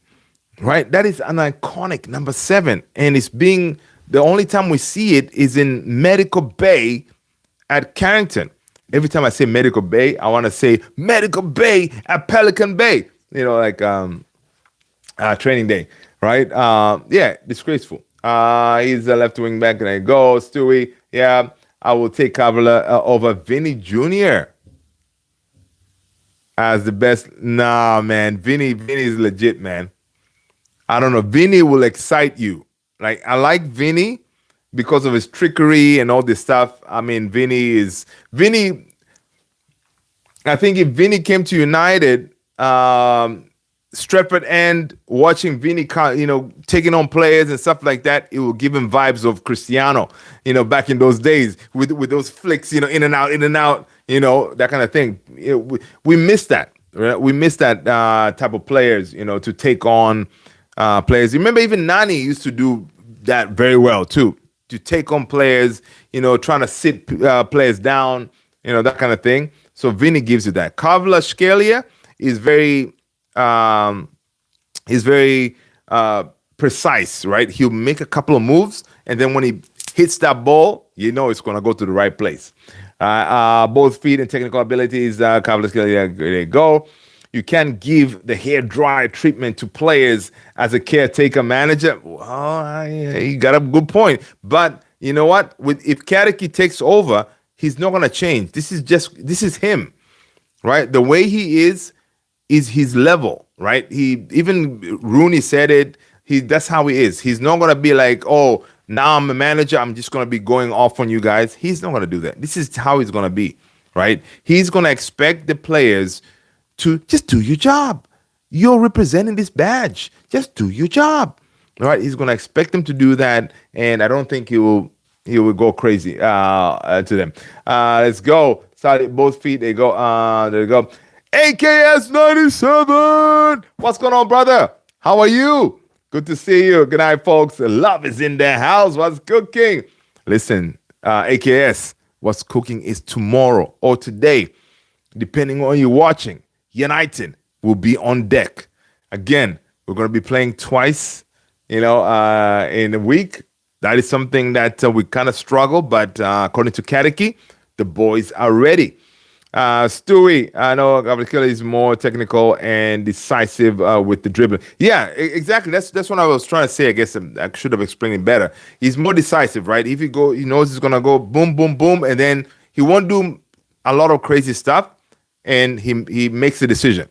right? That is an iconic number 7, and it's being the only time we see it is in Medical Bay at Carrington. Every time I say Medical Bay, I want to say Medical Bay at Pelican Bay. Training day, right? Yeah, disgraceful. He's a left wing back, and I go Stewie. Yeah, I will take Kavala over Vinny Jr. as the best. Nah, man, Vinny is legit, man. I don't know. Vinny will excite you. Like, I like Vinny because of his trickery and all this stuff. I mean, Vinny. I think if Vinny came to United, Stretford End, watching Vinny, taking on players and stuff like that, it will give him vibes of Cristiano, back in those days with those flicks, in and out, that kind of thing. We miss that. Right? We miss that type of players, to take on players. Remember, even Nani used to do that very well too, to take on players, trying to sit players down, that kind of thing. So Vinny gives you that. Kvaratskhelia is very precise, right? He'll make a couple of moves, and then when he hits that ball, it's going to go to the right place. Both feet and technical abilities, Kvaratskhelia, there you go. You can't give the hair dryer treatment to players as a caretaker manager. Well, you got a good point. But you know what? If Kadeki takes over, he's not going to change. This is him, right? The way he is his level, right? Even Rooney said it. That's how he is. He's not going to be like, oh, now I'm a manager, I'm just going to be going off on you guys. He's not going to do that. This is how he's going to be, right? He's going to expect the players to just do your job. You're representing this badge. Just do your job, right? He's going to expect them to do that, and I don't think he will go crazy to them. Let's go. Sorry, both feet. There you go. There you go. AKS 97. What's going on, brother? How are you? Good to see you. Good night, folks. Love is in the house. What's cooking? Listen, AKS, what's cooking is tomorrow or today, depending on you watching. United will be on deck. Again, we're going to be playing twice, in a week. That is something that we kind of struggle, but according to Kadeki, the boys are ready. Stewie, I know Kvaratskhelia is more technical and decisive with the dribbling. Yeah, exactly. That's what I was trying to say. I guess I should have explained it better. He's more decisive, right? If he knows he's gonna go boom, boom, boom, and then he won't do a lot of crazy stuff, and he makes a decision,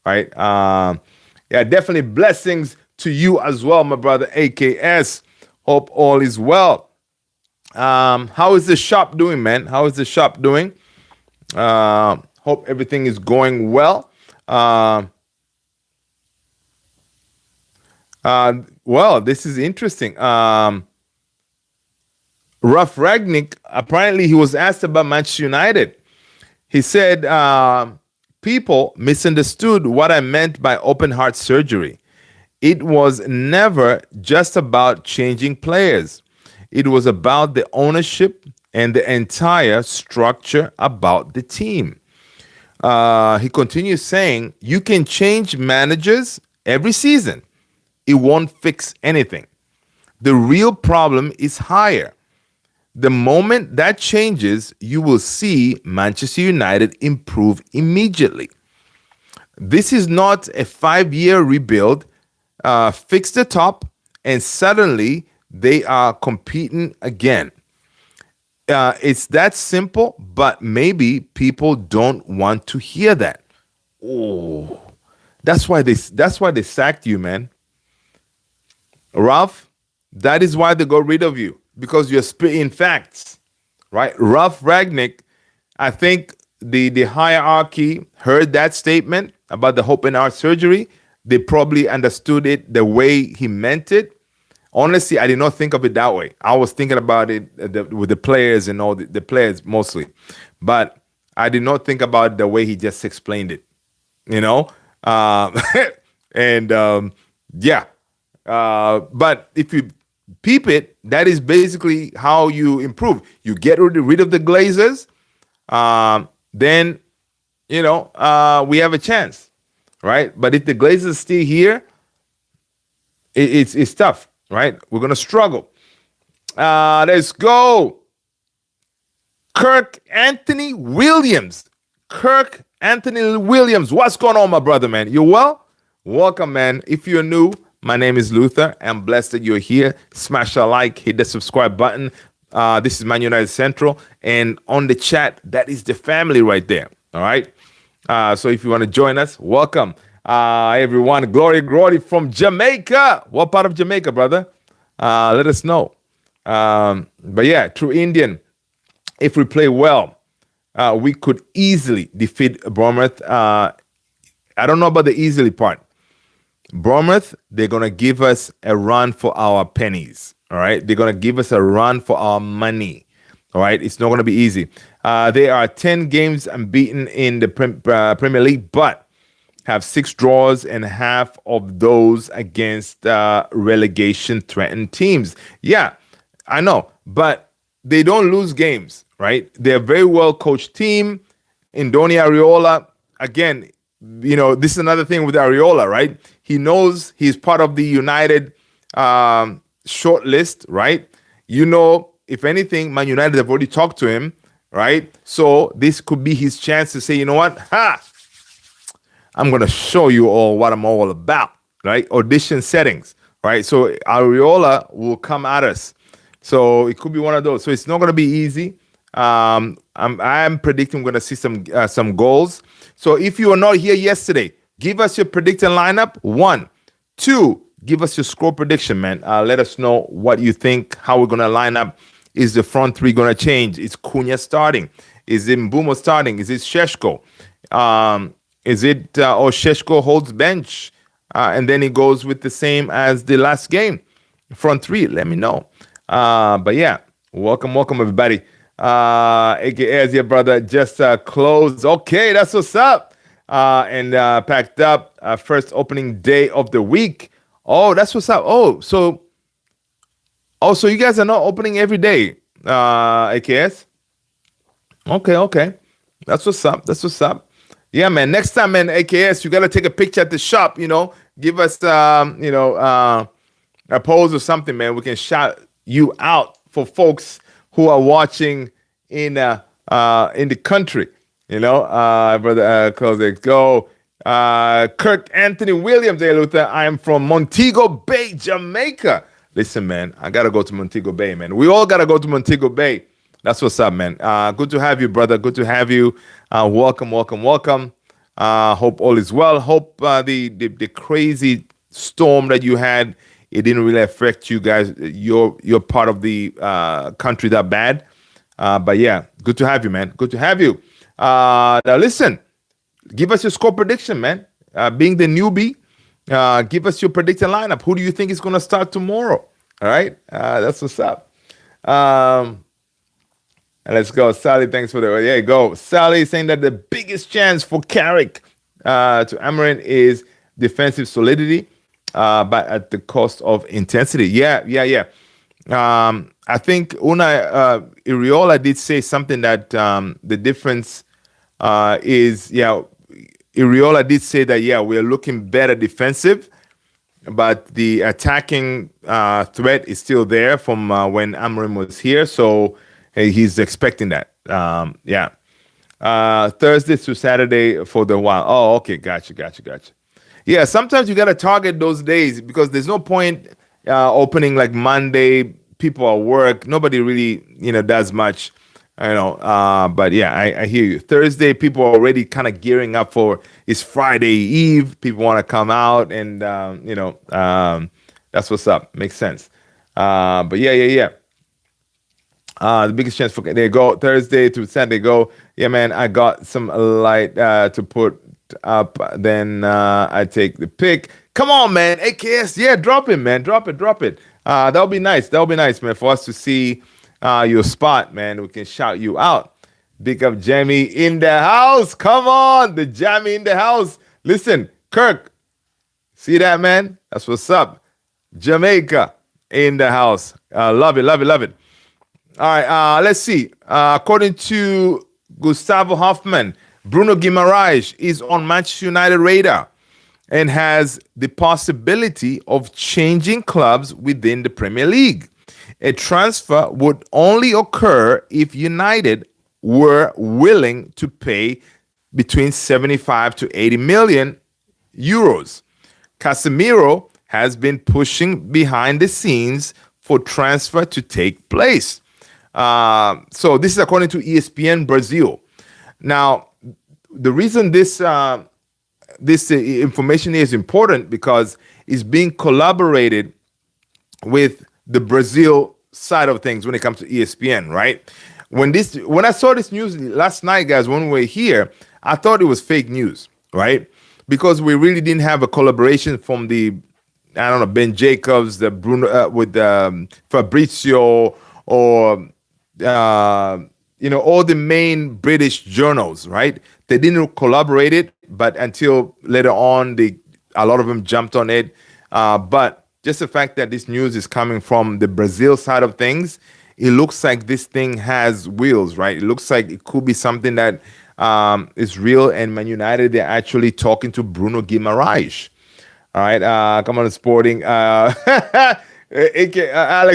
right? Yeah, definitely blessings to you as well, my brother AKS. Hope all is well. How is the shop doing, man? How is the shop doing? Hope everything is going well. Well, this is interesting. Ruff Ragnick, apparently he was asked about Manchester United. He said, people misunderstood what I meant by open heart surgery. It was never just about changing players. It was about the ownership and the entire structure about the team. He continues saying, you can change managers every season. It won't fix anything. The real problem is higher. The moment that changes, you will see Manchester United improve immediately. This is not a 5-year rebuild. Fix the top, and suddenly they are competing again. It's that simple, but maybe people don't want to hear that. Oh, that's why they sacked you, man. Ralph, that is why they got rid of you, because you're spitting facts, right? Ralph Ragnick, I think the hierarchy heard that statement about the open heart surgery. They probably understood it the way he meant it. Honestly, I did not think of it that way. I was thinking about it with the players and all the players mostly, but I did not think about the way he just explained it. You know, and yeah. But if you peep it, that is basically how you improve. You get rid of the Glazers, then we have a chance, right? But if the Glazers are still here, it's tough, right? We're gonna struggle. Let's go. Kirk Anthony Williams. Kirk Anthony Williams. What's going on, my brother, man? You well? Welcome, man. If you're new, my name is Luther. I'm blessed that you're here. Smash a like, hit the subscribe button. This is Man United Central. And on the chat, that is the family right there. All right. So if you want to join us, welcome. Everyone. Glory from Jamaica. What part of Jamaica, brother? Let us know. But yeah, true Indian. If we play well, we could easily defeat Bournemouth. I don't know about the easily part. Bournemouth, they're going to give us a run for our pennies. All right. They're going to give us a run for our money. All right. It's not going to be easy. They are 10 games unbeaten in the Premier League, but have 6 draws and half of those against relegation threatened teams. Yeah, I know, but they don't lose games, right? They're a very well coached team. Indoni Ariola, again, this is another thing with Ariola, right? He knows he's part of the United short list, right? If anything, Man United have already talked to him, right? So this could be his chance to say, you know what? I'm going to show you all what I'm all about, right? Audition settings, right? So Ariola will come at us. So it could be one of those. So it's not going to be easy. I'm predicting we're going to see some goals. So if you are not here yesterday, give us your predicted lineup. 1, 2, give us your score prediction, man. Let us know what you think, how we're going to line up. Is the front three going to change? Is Cunha starting? Is it Mbumo starting? Is it Sheshko? Is it Sheshko holds bench and then he goes with the same as the last game? Front three, let me know. But yeah, welcome everybody. AKA as your brother just closed. Okay, that's what's up. And packed up. First opening day of the week. Oh, that's what's up. So you guys are not opening every day, AKS? Okay. That's what's up. Yeah, man. Next time, man, AKS, you got to take a picture at the shop, give us, a pose or something, man. We can shout you out for folks who are watching in the country, brother. Close go. Kirk Anthony Williams, Luther. I am from Montego Bay, Jamaica. Listen, man, I gotta go to Montego Bay, man. We all gotta go to Montego Bay. That's what's up, man. Good to have you, brother. Good to have you. Welcome. Hope all is well. Hope the crazy storm that you had, it didn't really affect you guys. You're part of the country that bad. But yeah, good to have you, man. Good to have you. Now listen, give us your score prediction, man. Being the newbie, give us your predicted lineup. Who do you think is going to start tomorrow? All right, that's what's up. And let's go, Sally. Thanks for the. There you go, Sally, saying that the biggest chance for Carrick to Amarin is defensive solidity, but at the cost of intensity. Yeah. I think Unai Iriola did say something that the difference is, Iriola did say that, we're looking better defensive. but the attacking threat is still there from when Amorim was here. So hey, he's expecting that. Yeah. Thursday to Saturday for the while. Oh, okay. Gotcha. Yeah, sometimes you got to target those days because there's no point opening like Monday. People are work. Nobody really, does much. But yeah, I hear you. Thursday, people are already kind of gearing up for it's Friday Eve. People want to come out, and that's what's up. Makes sense. But yeah. The biggest chance for they go Thursday to Saturday. Go, yeah, man. I got some light to put up. Then I take the pick. Come on, man. AKS, yeah, drop it, man. Drop it. That'll be nice. That'll be nice, man, for us to see your spot, man. We can shout you out. Big up Jamie in the house. Come on, the Jamie in the house. Listen, Kirk, see that, man? That's what's up. Jamaica in the house. Love it. All right, let's see. According to Gustavo Hoffman, Bruno Guimaraes is on Manchester United radar and has the possibility of changing clubs within the Premier League. A transfer would only occur if United were willing to pay between 75 to 80 million euros. Casemiro has been pushing behind the scenes for transfer to take place. So this is according to ESPN Brazil. Now, the reason this information is important because it's being collaborated with the Brazil side of things when it comes to ESPN, right? When I saw this news last night, guys, when we were here, I thought it was fake news, right? Because we really didn't have a collaboration from Ben Jacobs, the Bruno with Fabrizio, or all the main British journals, right? They didn't collaborate it, but until later on, a lot of them jumped on it. But just the fact that this news is coming from the Brazil side of things, it looks like this thing has wheels, right? It looks like it could be something that is real. And Man United, they're actually talking to Bruno Guimaraes. All right, come on, Sporting. Alex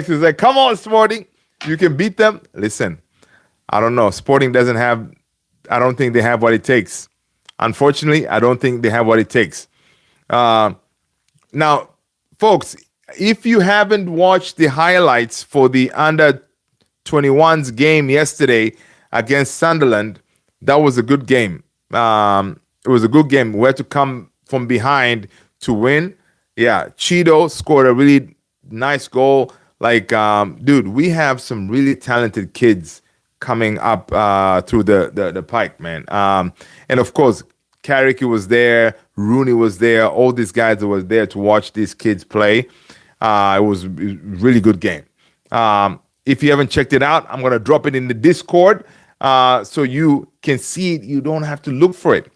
is like, come on, Sporting. You can beat them. Listen, I don't know. Sporting I don't think they have what it takes. Unfortunately, I don't think they have what it takes. Now, folks, if you haven't watched the highlights for the under 21's game yesterday against Sunderland, that was a good game. It was a good game. We had to come from behind to win. Yeah, Cheeto scored a really nice goal. Like, dude, we have some really talented kids coming up through the pike, man. And of course, Carrick was there, Rooney was there, all these guys that were there to watch these kids play. It was a really good game. If you haven't checked it out, I'm going to drop it in the Discord so you can see it. You don't have to look for it.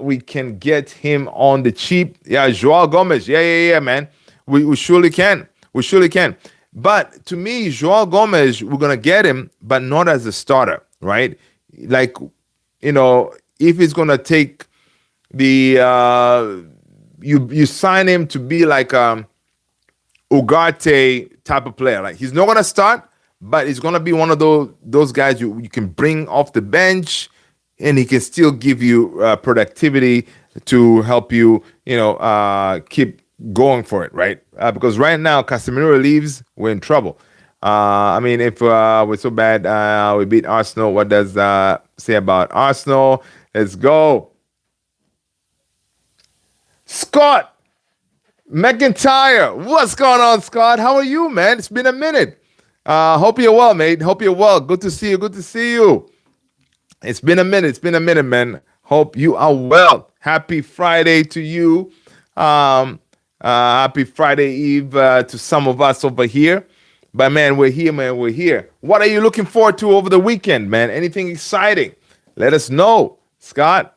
We can get him on the cheap. Yeah, Joao Gomez. Yeah, man. We surely can. But to me, Joao Gomez, we're going to get him, but not as a starter, right? Like, if he's going to take you sign him to be like Ugarte type of player. Like, he's not going to start, but he's going to be one of those guys you can bring off the bench, and he can still give you productivity to help you, keep going for it, right? Because right now, Casemiro leaves, we're in trouble. If we're so bad, we beat Arsenal. What does say about Arsenal? Let's go. Scott McIntyre. What's going on, Scott? How are you, man? It's been a minute. Hope you're well, mate. Hope you're well. Good to see you. It's been a minute, man. Hope you are well. Happy Friday to you. Happy Friday Eve to some of us over here. But, man, we're here. What are you looking forward to over the weekend, man? Anything exciting? Let us know, Scott.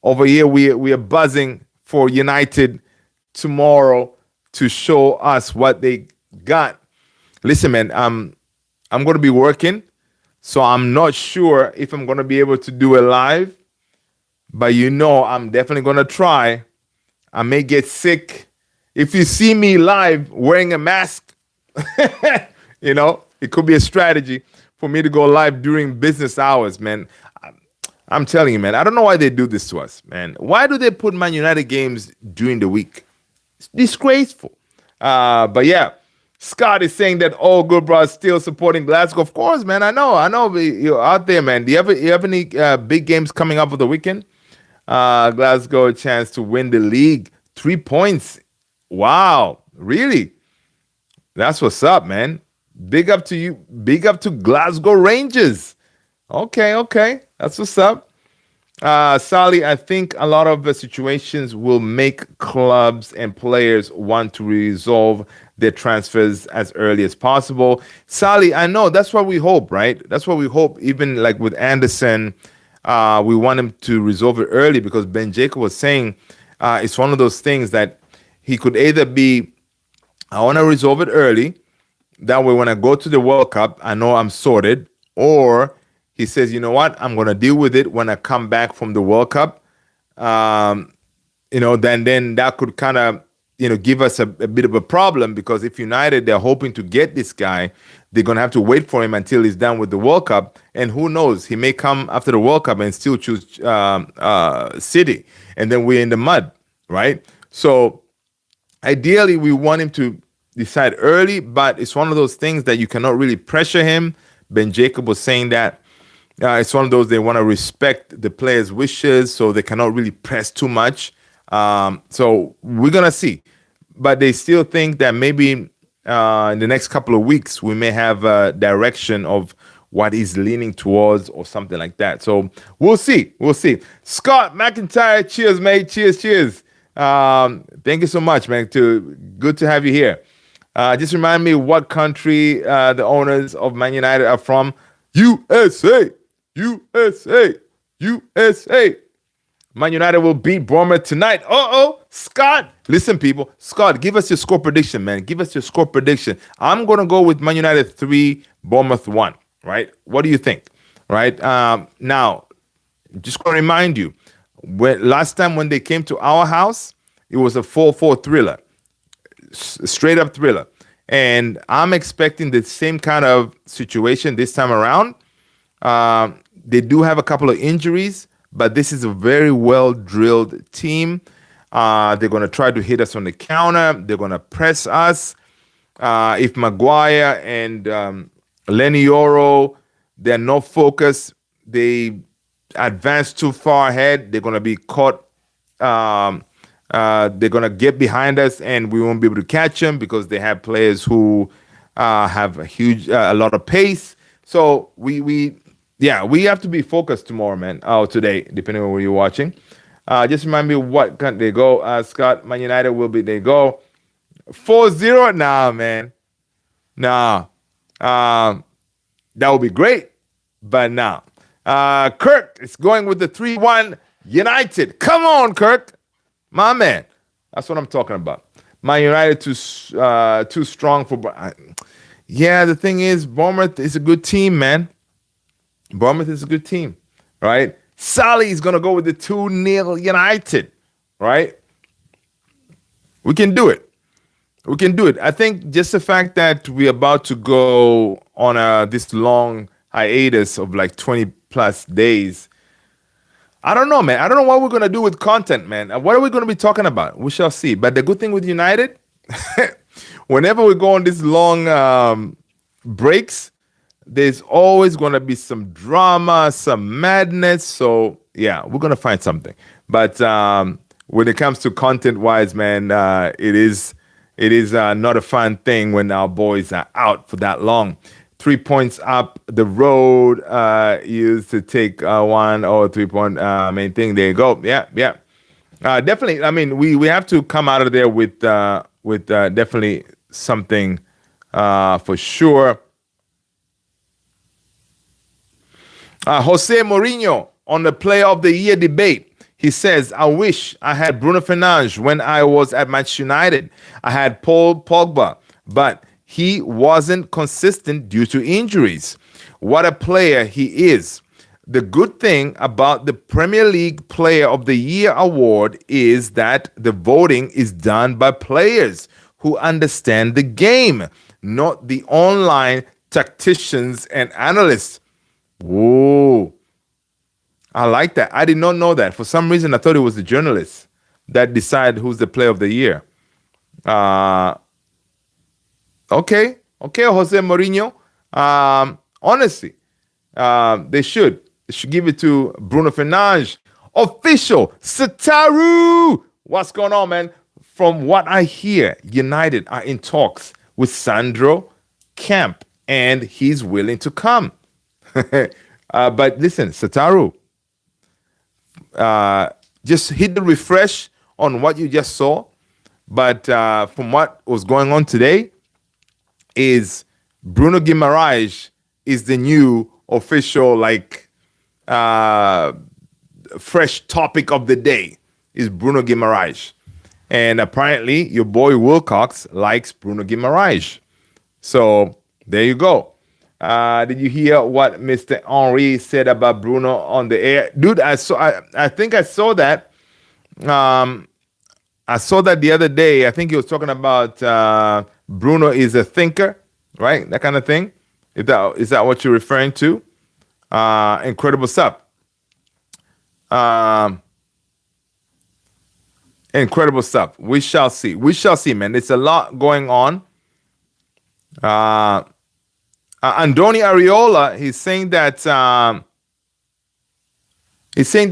Over here, we are buzzing for United tomorrow to show us what they got. Listen, man, I'm going to be working, so I'm not sure if I'm going to be able to do it live. But I'm definitely going to try. I may get sick. If you see me live wearing a mask, it could be a strategy for me to go live during business hours, man. I'm telling you, man, I don't know why they do this to us, man. Why do they put Man United games during the week? It's disgraceful. But yeah, Scott is saying that all good bros still supporting Glasgow. Of course, man. I know. You're out there, man. Do you have any big games coming up for the weekend? Glasgow a chance to win the league. 3 points. Wow, really? That's what's up, man. Big up to you. Big up to Glasgow Rangers. Okay. That's what's up. Sally, I think a lot of the situations will make clubs and players want to resolve their transfers as early as possible. Sally, I know that's what we hope, right? That's what we hope. Even like with Anderson, we want him to resolve it early because Ben Jacob was saying it's one of those things that he could either be, I want to resolve it early. That way, when I go to the World Cup, I know I'm sorted. Or he says, you know what? I'm going to deal with it when I come back from the World Cup. Then that could kind of, give us a bit of a problem because if United, they're hoping to get this guy, they're going to have to wait for him until he's done with the World Cup. And who knows? He may come after the World Cup and still choose City. And then we're in the mud, right? So ideally, we want him to decide early, but it's one of those things that you cannot really pressure him. Ben Jacob was saying that it's one of those they want to respect the players' wishes, so they cannot really press too much. So we're gonna see, but they still think that maybe in the next couple of weeks we may have a direction of what he's leaning towards or something like that. So we'll see. Scott McIntyre, cheers, mate. Cheers. Thank you so much, man. Good to have you here. Just remind me what country the owners of Man United are from. USA. Man United will beat Bournemouth tonight. Scott. Listen, people. Scott, give us your score prediction, man. Give us your score prediction. I'm going to go with Man United 3, Bournemouth 1, right? What do you think? Right? Now, just going to remind you, last time when they came to our house, it was a 4-4 thriller. Straight up thriller. And I'm expecting the same kind of situation this time around. They do have a couple of injuries, but this is a very well-drilled team. They're going to try to hit us on the counter. They're going to press us. If Maguire and Lenny Yoro, they're not focused, they advance too far ahead, they're going to be caught. They're going to get behind us and we won't be able to catch them because they have players who have a lot of pace. So we have to be focused tomorrow, man. Today, depending on where you're watching. Just remind me what country they go. Scott, Man United they go 4-0. Nah, man. Nah. That would be great, but nah. Kirk is going with the 3-1 United. Come on, Kirk. My man. That's what I'm talking about. Man United too strong for... Yeah, the thing is, Bournemouth is a good team, man. Bournemouth is a good team, right? Sally is going to go with the 2-0 United, right? We can do it. I think just the fact that we're about to go on this long hiatus of like 20 plus days, I don't know, man. I don't know what we're going to do with content, man. What are we going to be talking about? We shall see. But the good thing with United, whenever we go on these long breaks, there's always going to be some drama, some madness. So, yeah, we're going to find something. But when it comes to content-wise, man, it is not a fun thing when our boys are out for that long. 3 points up the road used to take 1 or 3 point main thing. There you go. Yeah. Definitely. I mean, we have to come out of there with definitely something for sure. Jose Mourinho on the Player of the Year debate. He says, I wish I had Bruno Fernandes when I was at Manchester United. I had Paul Pogba, but he wasn't consistent due to injuries. What a player he is. the good thing about the Premier League Player of the Year award is that the voting is done by players who understand the game, not the online tacticians and analysts. Whoa. I like that. I did not know that. For some reason, I thought it was the journalists that decide who's the player of the year. Okay. Okay, Jose Mourinho. Honestly, they should. They should give it to Bruno Fernandes. Official Sataru. What's going on, man? From what I hear, United are in talks with Sandro Camp, and he's willing to come. But listen, Sataru, just hit the refresh on what you just saw. But from what was going on today, is Bruno Guimaraes is the new official, like, fresh topic of the day is Bruno Guimaraes. And apparently your boy Wilcox likes Bruno Guimaraes. So there you go. Did you hear what Mr. Henry said about Bruno on the air? Dude, I think I saw that. I saw that the other day. I think he was talking about Bruno is a thinker, right? That kind of thing. Is that what you're referring to? Incredible stuff. Incredible stuff. We shall see. We shall see, man. It's a lot going on. Andoni Areola, he's saying that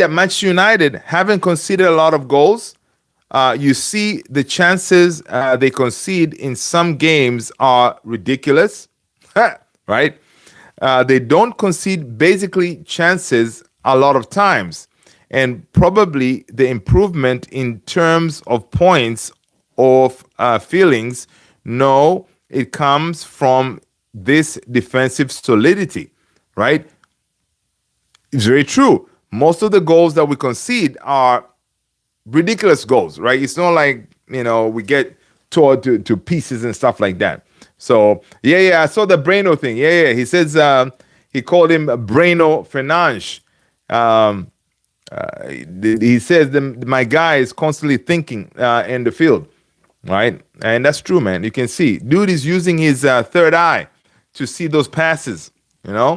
Manchester United haven't conceded a lot of goals. You see the chances they concede in some games are ridiculous, right? They don't concede basically chances a lot of times. And probably the improvement in terms of points of feelings, no, it comes from this defensive solidity, right? It's very true. Most of the goals that we concede are ridiculous goals, right? It's not like, we get torn to pieces and stuff like that. So, yeah, I saw the Breno thing. Yeah. He says he called him Breno Fernandes. He says my guy is constantly thinking in the field, right? And that's true, man. You can see. Dude is using his third eye to see those passes, Yeah.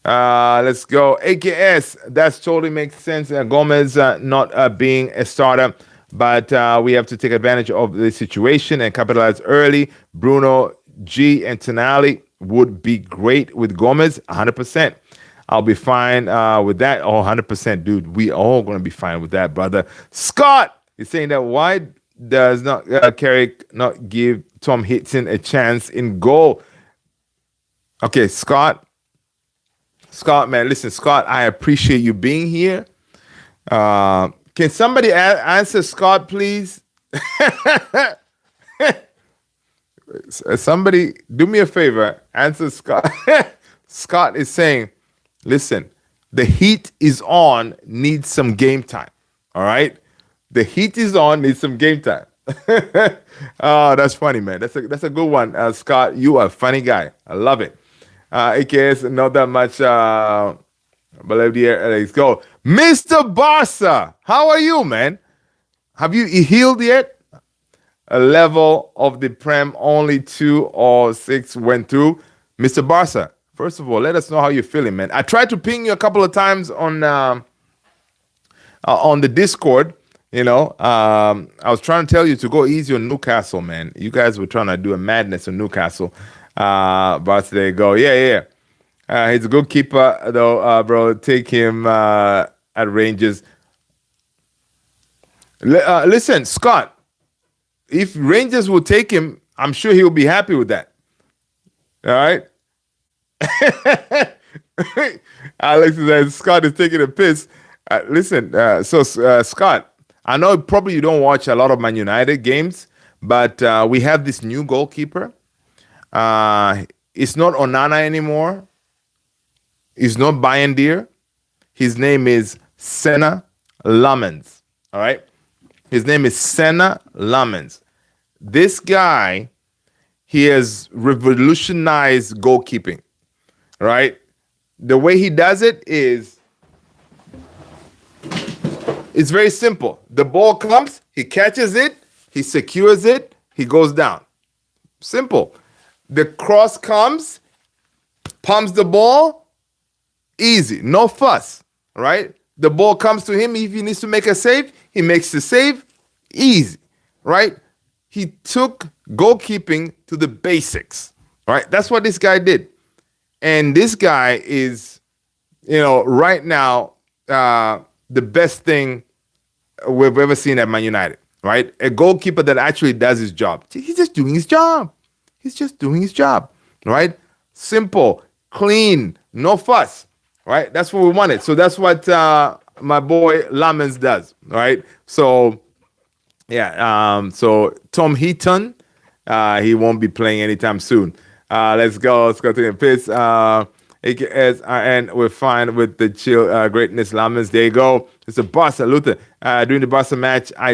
Let's go. AKS, that totally makes sense. Gomez not being a starter, but we have to take advantage of the situation and capitalize early. Bruno, G, and Tonali would be great with Gomez, 100%. I'll be fine with that. Oh, 100%, dude. We all going to be fine with that, brother. Scott is saying that why does not Carrick not give Tom Hitson a chance in goal? Okay, Scott, man, listen, Scott, I appreciate you being here. Can somebody answer Scott, please? Somebody, do me a favor, answer Scott. Scott is saying, listen, the heat is on, needs some game time. All right? The heat is on, needs some game time. Oh, that's funny, man. That's a good one. Scott, you are a funny guy. I love it. AKS, not that much. But let's go. Mr. Barca, how are you, man? Have you healed yet? A level of the Prem, only 2 or 6 went through. Mr. Barca, first of all, let us know how you're feeling, man. I tried to ping you a couple of times on the Discord. I was trying to tell you to go easy on Newcastle, man. You guys were trying to do a madness on Newcastle. But there you go. Yeah. He's a good keeper, though, bro. Take him at Rangers. Listen, Scott, if Rangers will take him, I'm sure he'll be happy with that. All right? Alex says Scott is taking a piss. Listen, Scott, I know probably you don't watch a lot of Man United games, but we have this new goalkeeper. It's not Onana anymore. It's not Bayendier. His name is Senna Lamens. All right? His name is Senna Lamens. This guy he has revolutionized goalkeeping, right? The way he does it is, it's very simple. The ball comes, he catches it, he secures it, he goes down. Simple. The cross comes, pumps the ball, easy, no fuss, right? The ball comes to him. If he needs to make a save, he makes the save, easy, right? He took goalkeeping to the basics, right? That's what this guy did. And this guy is, right now, the best thing we've ever seen at Man United, right? A goalkeeper that actually does his job. He's just doing his job. He's just doing his job, right? Simple, clean, no fuss, right? That's what we wanted. So that's what my boy Lamens does, right? So, yeah. So Tom Heaton, he won't be playing anytime soon. Let's go to the piss. AKS, and we're fine with the chill greatness Lamens. There you go. It's a Barca, Luther. During the Barca match, I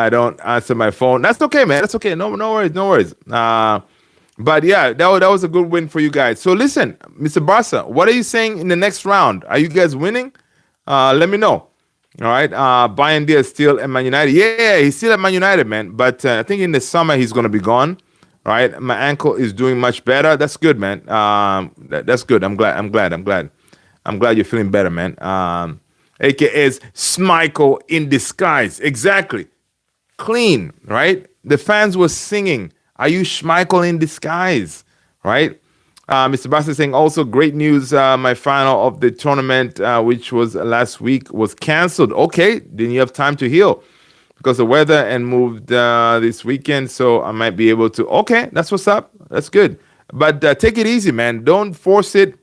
don't answer my phone. That's okay, man. That's okay. No worries. But yeah, that was a good win for you guys. So listen, Mr. Barca, what are you saying in the next round? Are you guys winning? Let me know. All right. Bayern Diaz still at Man United. Yeah, he's still at Man United, man. But I think in the summer he's gonna be gone. Right, my ankle is doing much better. That's good, man. That's good. I'm glad you're feeling better, man. AKA Schmeichel in disguise. Exactly. Clean, right? The fans were singing, "Are you Schmeichel in disguise?" Right? Mr. Bassett saying also great news. My final of the tournament, which was last week, was canceled. Okay, didn't you have time to heal? Because the weather and moved this weekend, so I might be able to. Okay, that's what's up. That's good. But take it easy, man. Don't force it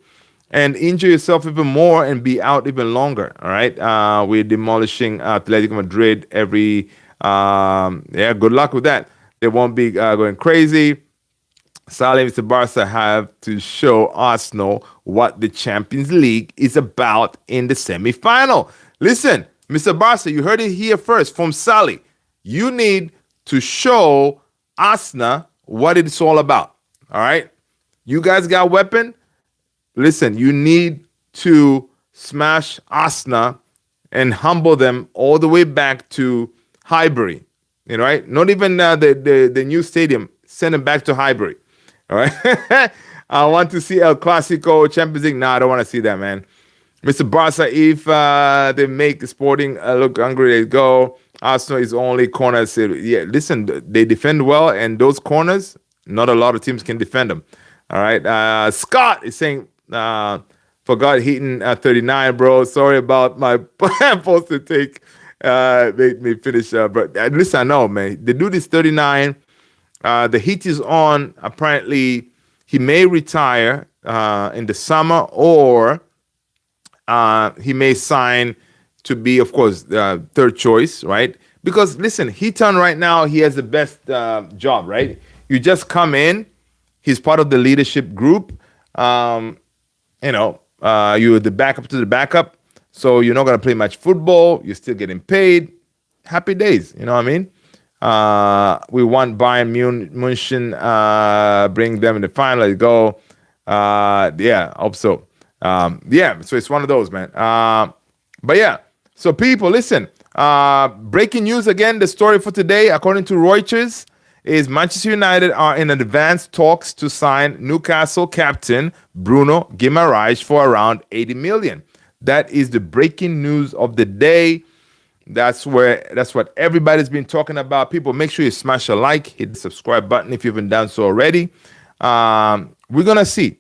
and injure yourself even more and be out even longer. All right. We're demolishing Atletico Madrid every. Good luck with that. They won't be going crazy. Salim to Barca have to show Arsenal what the Champions League is about in the semi-final. Listen. Mr. Barca, you heard it here first from Sally. You need to show Arsenal what it's all about. All right? You guys got weapon? Listen, you need to smash Arsenal and humble them all the way back to Highbury. Right? Not even the new stadium. Send them back to Highbury. All right? I want to see El Clasico, Champions League. No, I don't want to see that, man. Mr. Barca, if they make Sporting look hungry, they go. Arsenal is only corner. Yeah, listen, they defend well, and those corners, not a lot of teams can defend them. All right. Scott is saying, forgot Heaton 39, bro. Sorry about my poster take. Made me finish. But at least I know, man. The dude is 39. The heat is on. Apparently, he may retire in the summer, or he may sign to be, of course, third choice, right? Because listen, Heaton right now, he has the best job, right? You just come in, he's part of the leadership group. You're the backup to the backup, so you're not gonna play much football. You're still getting paid. Happy days, you know what I mean? We want Bayern Munich, bring them in the final. Let's go. Yeah, hope so. So it's one of those, man. But yeah, so people, listen. Breaking news again. The story for today, according to Reuters, is Manchester United are in advanced talks to sign Newcastle captain Bruno Guimaraes for around 80 million. That is the breaking news of the day. That's what everybody's been talking about. People, make sure you smash a like, hit the subscribe button if you haven't done so already. We're gonna see.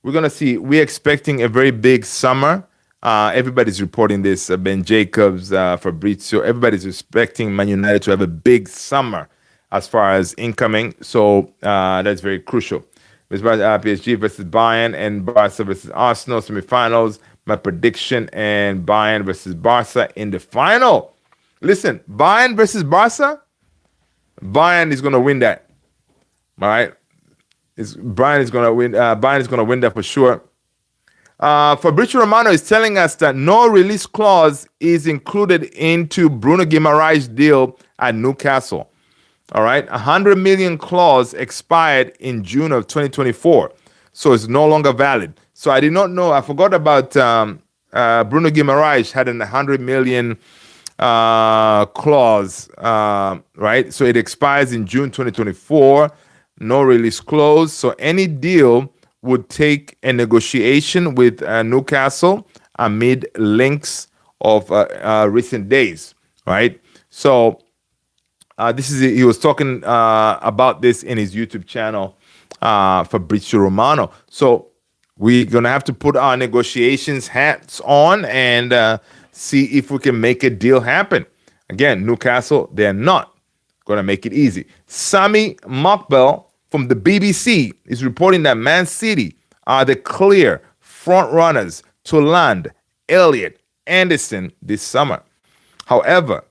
We're expecting a very big summer. Everybody's reporting this. Ben Jacobs, Fabrizio. Everybody's expecting Man United to have a big summer as far as incoming. So that's very crucial. PSG versus Bayern and Barca versus Arsenal semifinals. My prediction, and Bayern versus Barca in the final. Listen, Bayern versus Barca. Bayern is going to win that. All right. Bayern is going to win. Bayern is going to win that for sure. Fabrizio Romano is telling us that no release clause is included into Bruno Guimaraes' deal at Newcastle. All right, 100 million clause expired in June of 2024, so it's no longer valid. So I did not know. I forgot about Bruno Guimaraes had an 100 million clause, right? So it expires in June 2024. No release clause. So any deal would take a negotiation with Newcastle amid links of recent days, right? So this is he was talking about this in his YouTube channel, Fabrizio Romano. So we're gonna have to put our negotiations hats on and see if we can make a deal happen. Again, Newcastle, they're not gonna make it easy. Sami Mokbel from the BBC is reporting that Man City are the clear front runners to land Elliot Anderson this summer. However,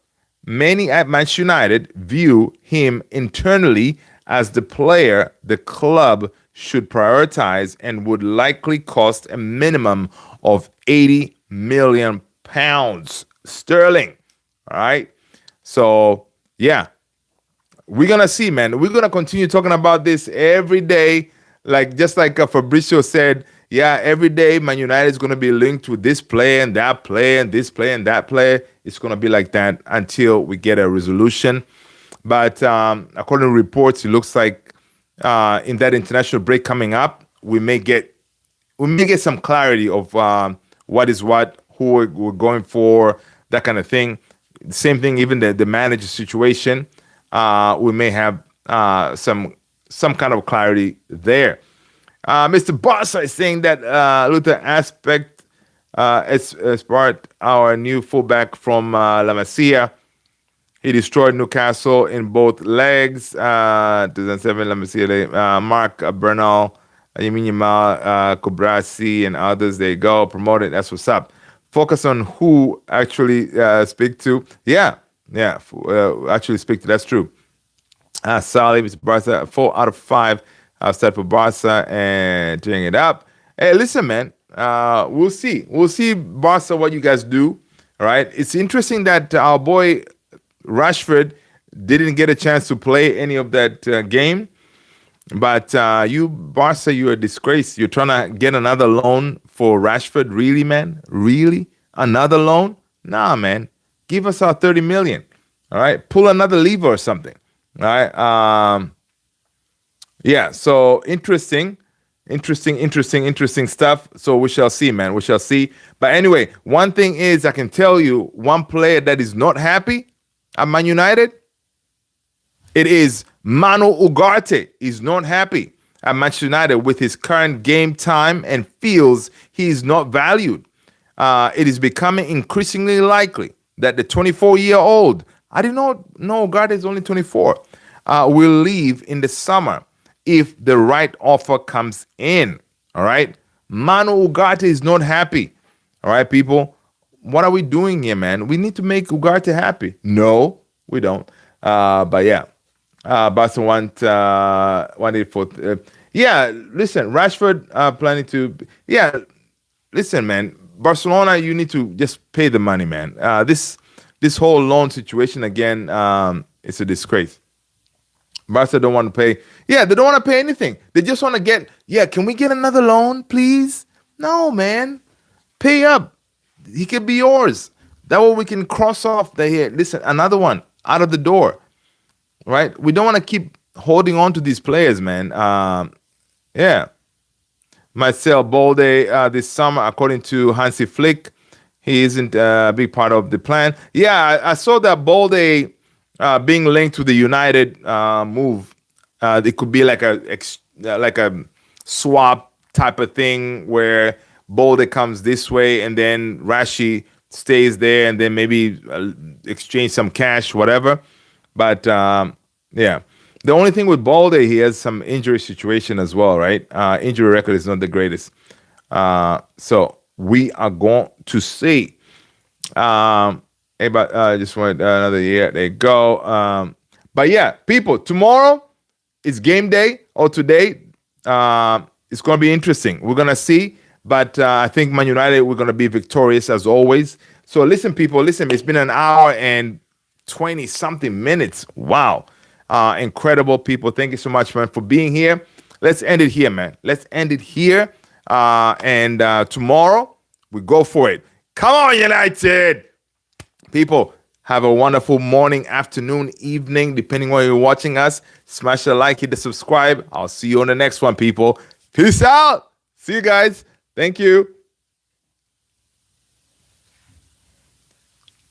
many at Manchester United view him internally as the player the club should prioritize and would likely cost a minimum of 80 million pounds sterling. All right. So, yeah, we're going to see, man. We're going to continue talking about this every day. Like, just like Fabrizio said, yeah, every day Man United is going to be linked with this player and that player and this player and that player. It's going to be like that until we get a resolution. But according to reports, it looks like in that international break coming up, we may get some clarity of what is what, who we're going for, that kind of thing. Same thing, even the manager situation. We may have some kind of clarity there. Mr. Barca is saying that Luther Aspect as part our new fullback from La Masia. He destroyed Newcastle in both legs. 2007 La Masia, Mark Bernal, Yamin Yamal, Kobrasi, and others. They go promoted. That's what's up. Focus on who actually speak to. Yeah, actually speak to. That's true. Salih, Mr. Barca, 4 out of 5. Start for Barca and tearing it up. Hey, listen, man. We'll see. We'll see, Barca, what you guys do. All right. It's interesting that our boy Rashford didn't get a chance to play any of that game. But you, Barca, you're a disgrace. You're trying to get another loan for Rashford. Really, man? Really? Another loan? Nah, man. Give us our 30 million. All right. Pull another lever or something. All right. Yeah, so interesting stuff. So we shall see, man. We shall see. But anyway, one thing is I can tell you one player that is not happy at Man United, it is Manu Ugarte. He's not happy at Manchester United with his current game time and feels he is not valued. It is becoming increasingly likely that the 24-year-old, I did not know Ugarte is only 24, will leave in the summer if the right offer comes in. All right. Manu Ugarte is not happy. All right, people. What are we doing here, man? We need to make Ugarte happy. No, we don't. But yeah. Barca wanted for. Yeah, listen, Rashford planning to. Yeah, listen, man. Barcelona, you need to just pay the money, man. This whole loan situation again, it's a disgrace. Barca don't want to pay. Yeah, they don't want to pay anything. They just want to get, can we get another loan, please? No, man. Pay up. He could be yours. That way we can cross off the here. Listen, another one out of the door. Right? We don't want to keep holding on to these players, man. Yeah. Marcel Bolde this summer, according to Hansi Flick, he isn't a big part of the plan. Yeah, I saw that Bolde being linked to the United move. It could be like a swap type of thing where Bolde comes this way and then Rashi stays there and then maybe exchange some cash, whatever. But yeah, the only thing with Bolde, he has some injury situation as well, right? Injury record is not the greatest. So we are going to see. Hey, but just want another year. There you go. But yeah, people, tomorrow is game day, or today. It's going to be interesting. We're going to see. But I think Man United, we're going to be victorious as always. So listen, people, listen. It's been an hour and 20-something minutes. Wow. incredible people. Thank you so much, man, for being here. Let's end it here, man. Let's end it here. And tomorrow, we go for it. Come on, United! People, have a wonderful morning, afternoon, evening, depending where you're watching us. Smash the like, hit the subscribe. I'll see you on the next one, people. Peace out. See you guys. Thank you.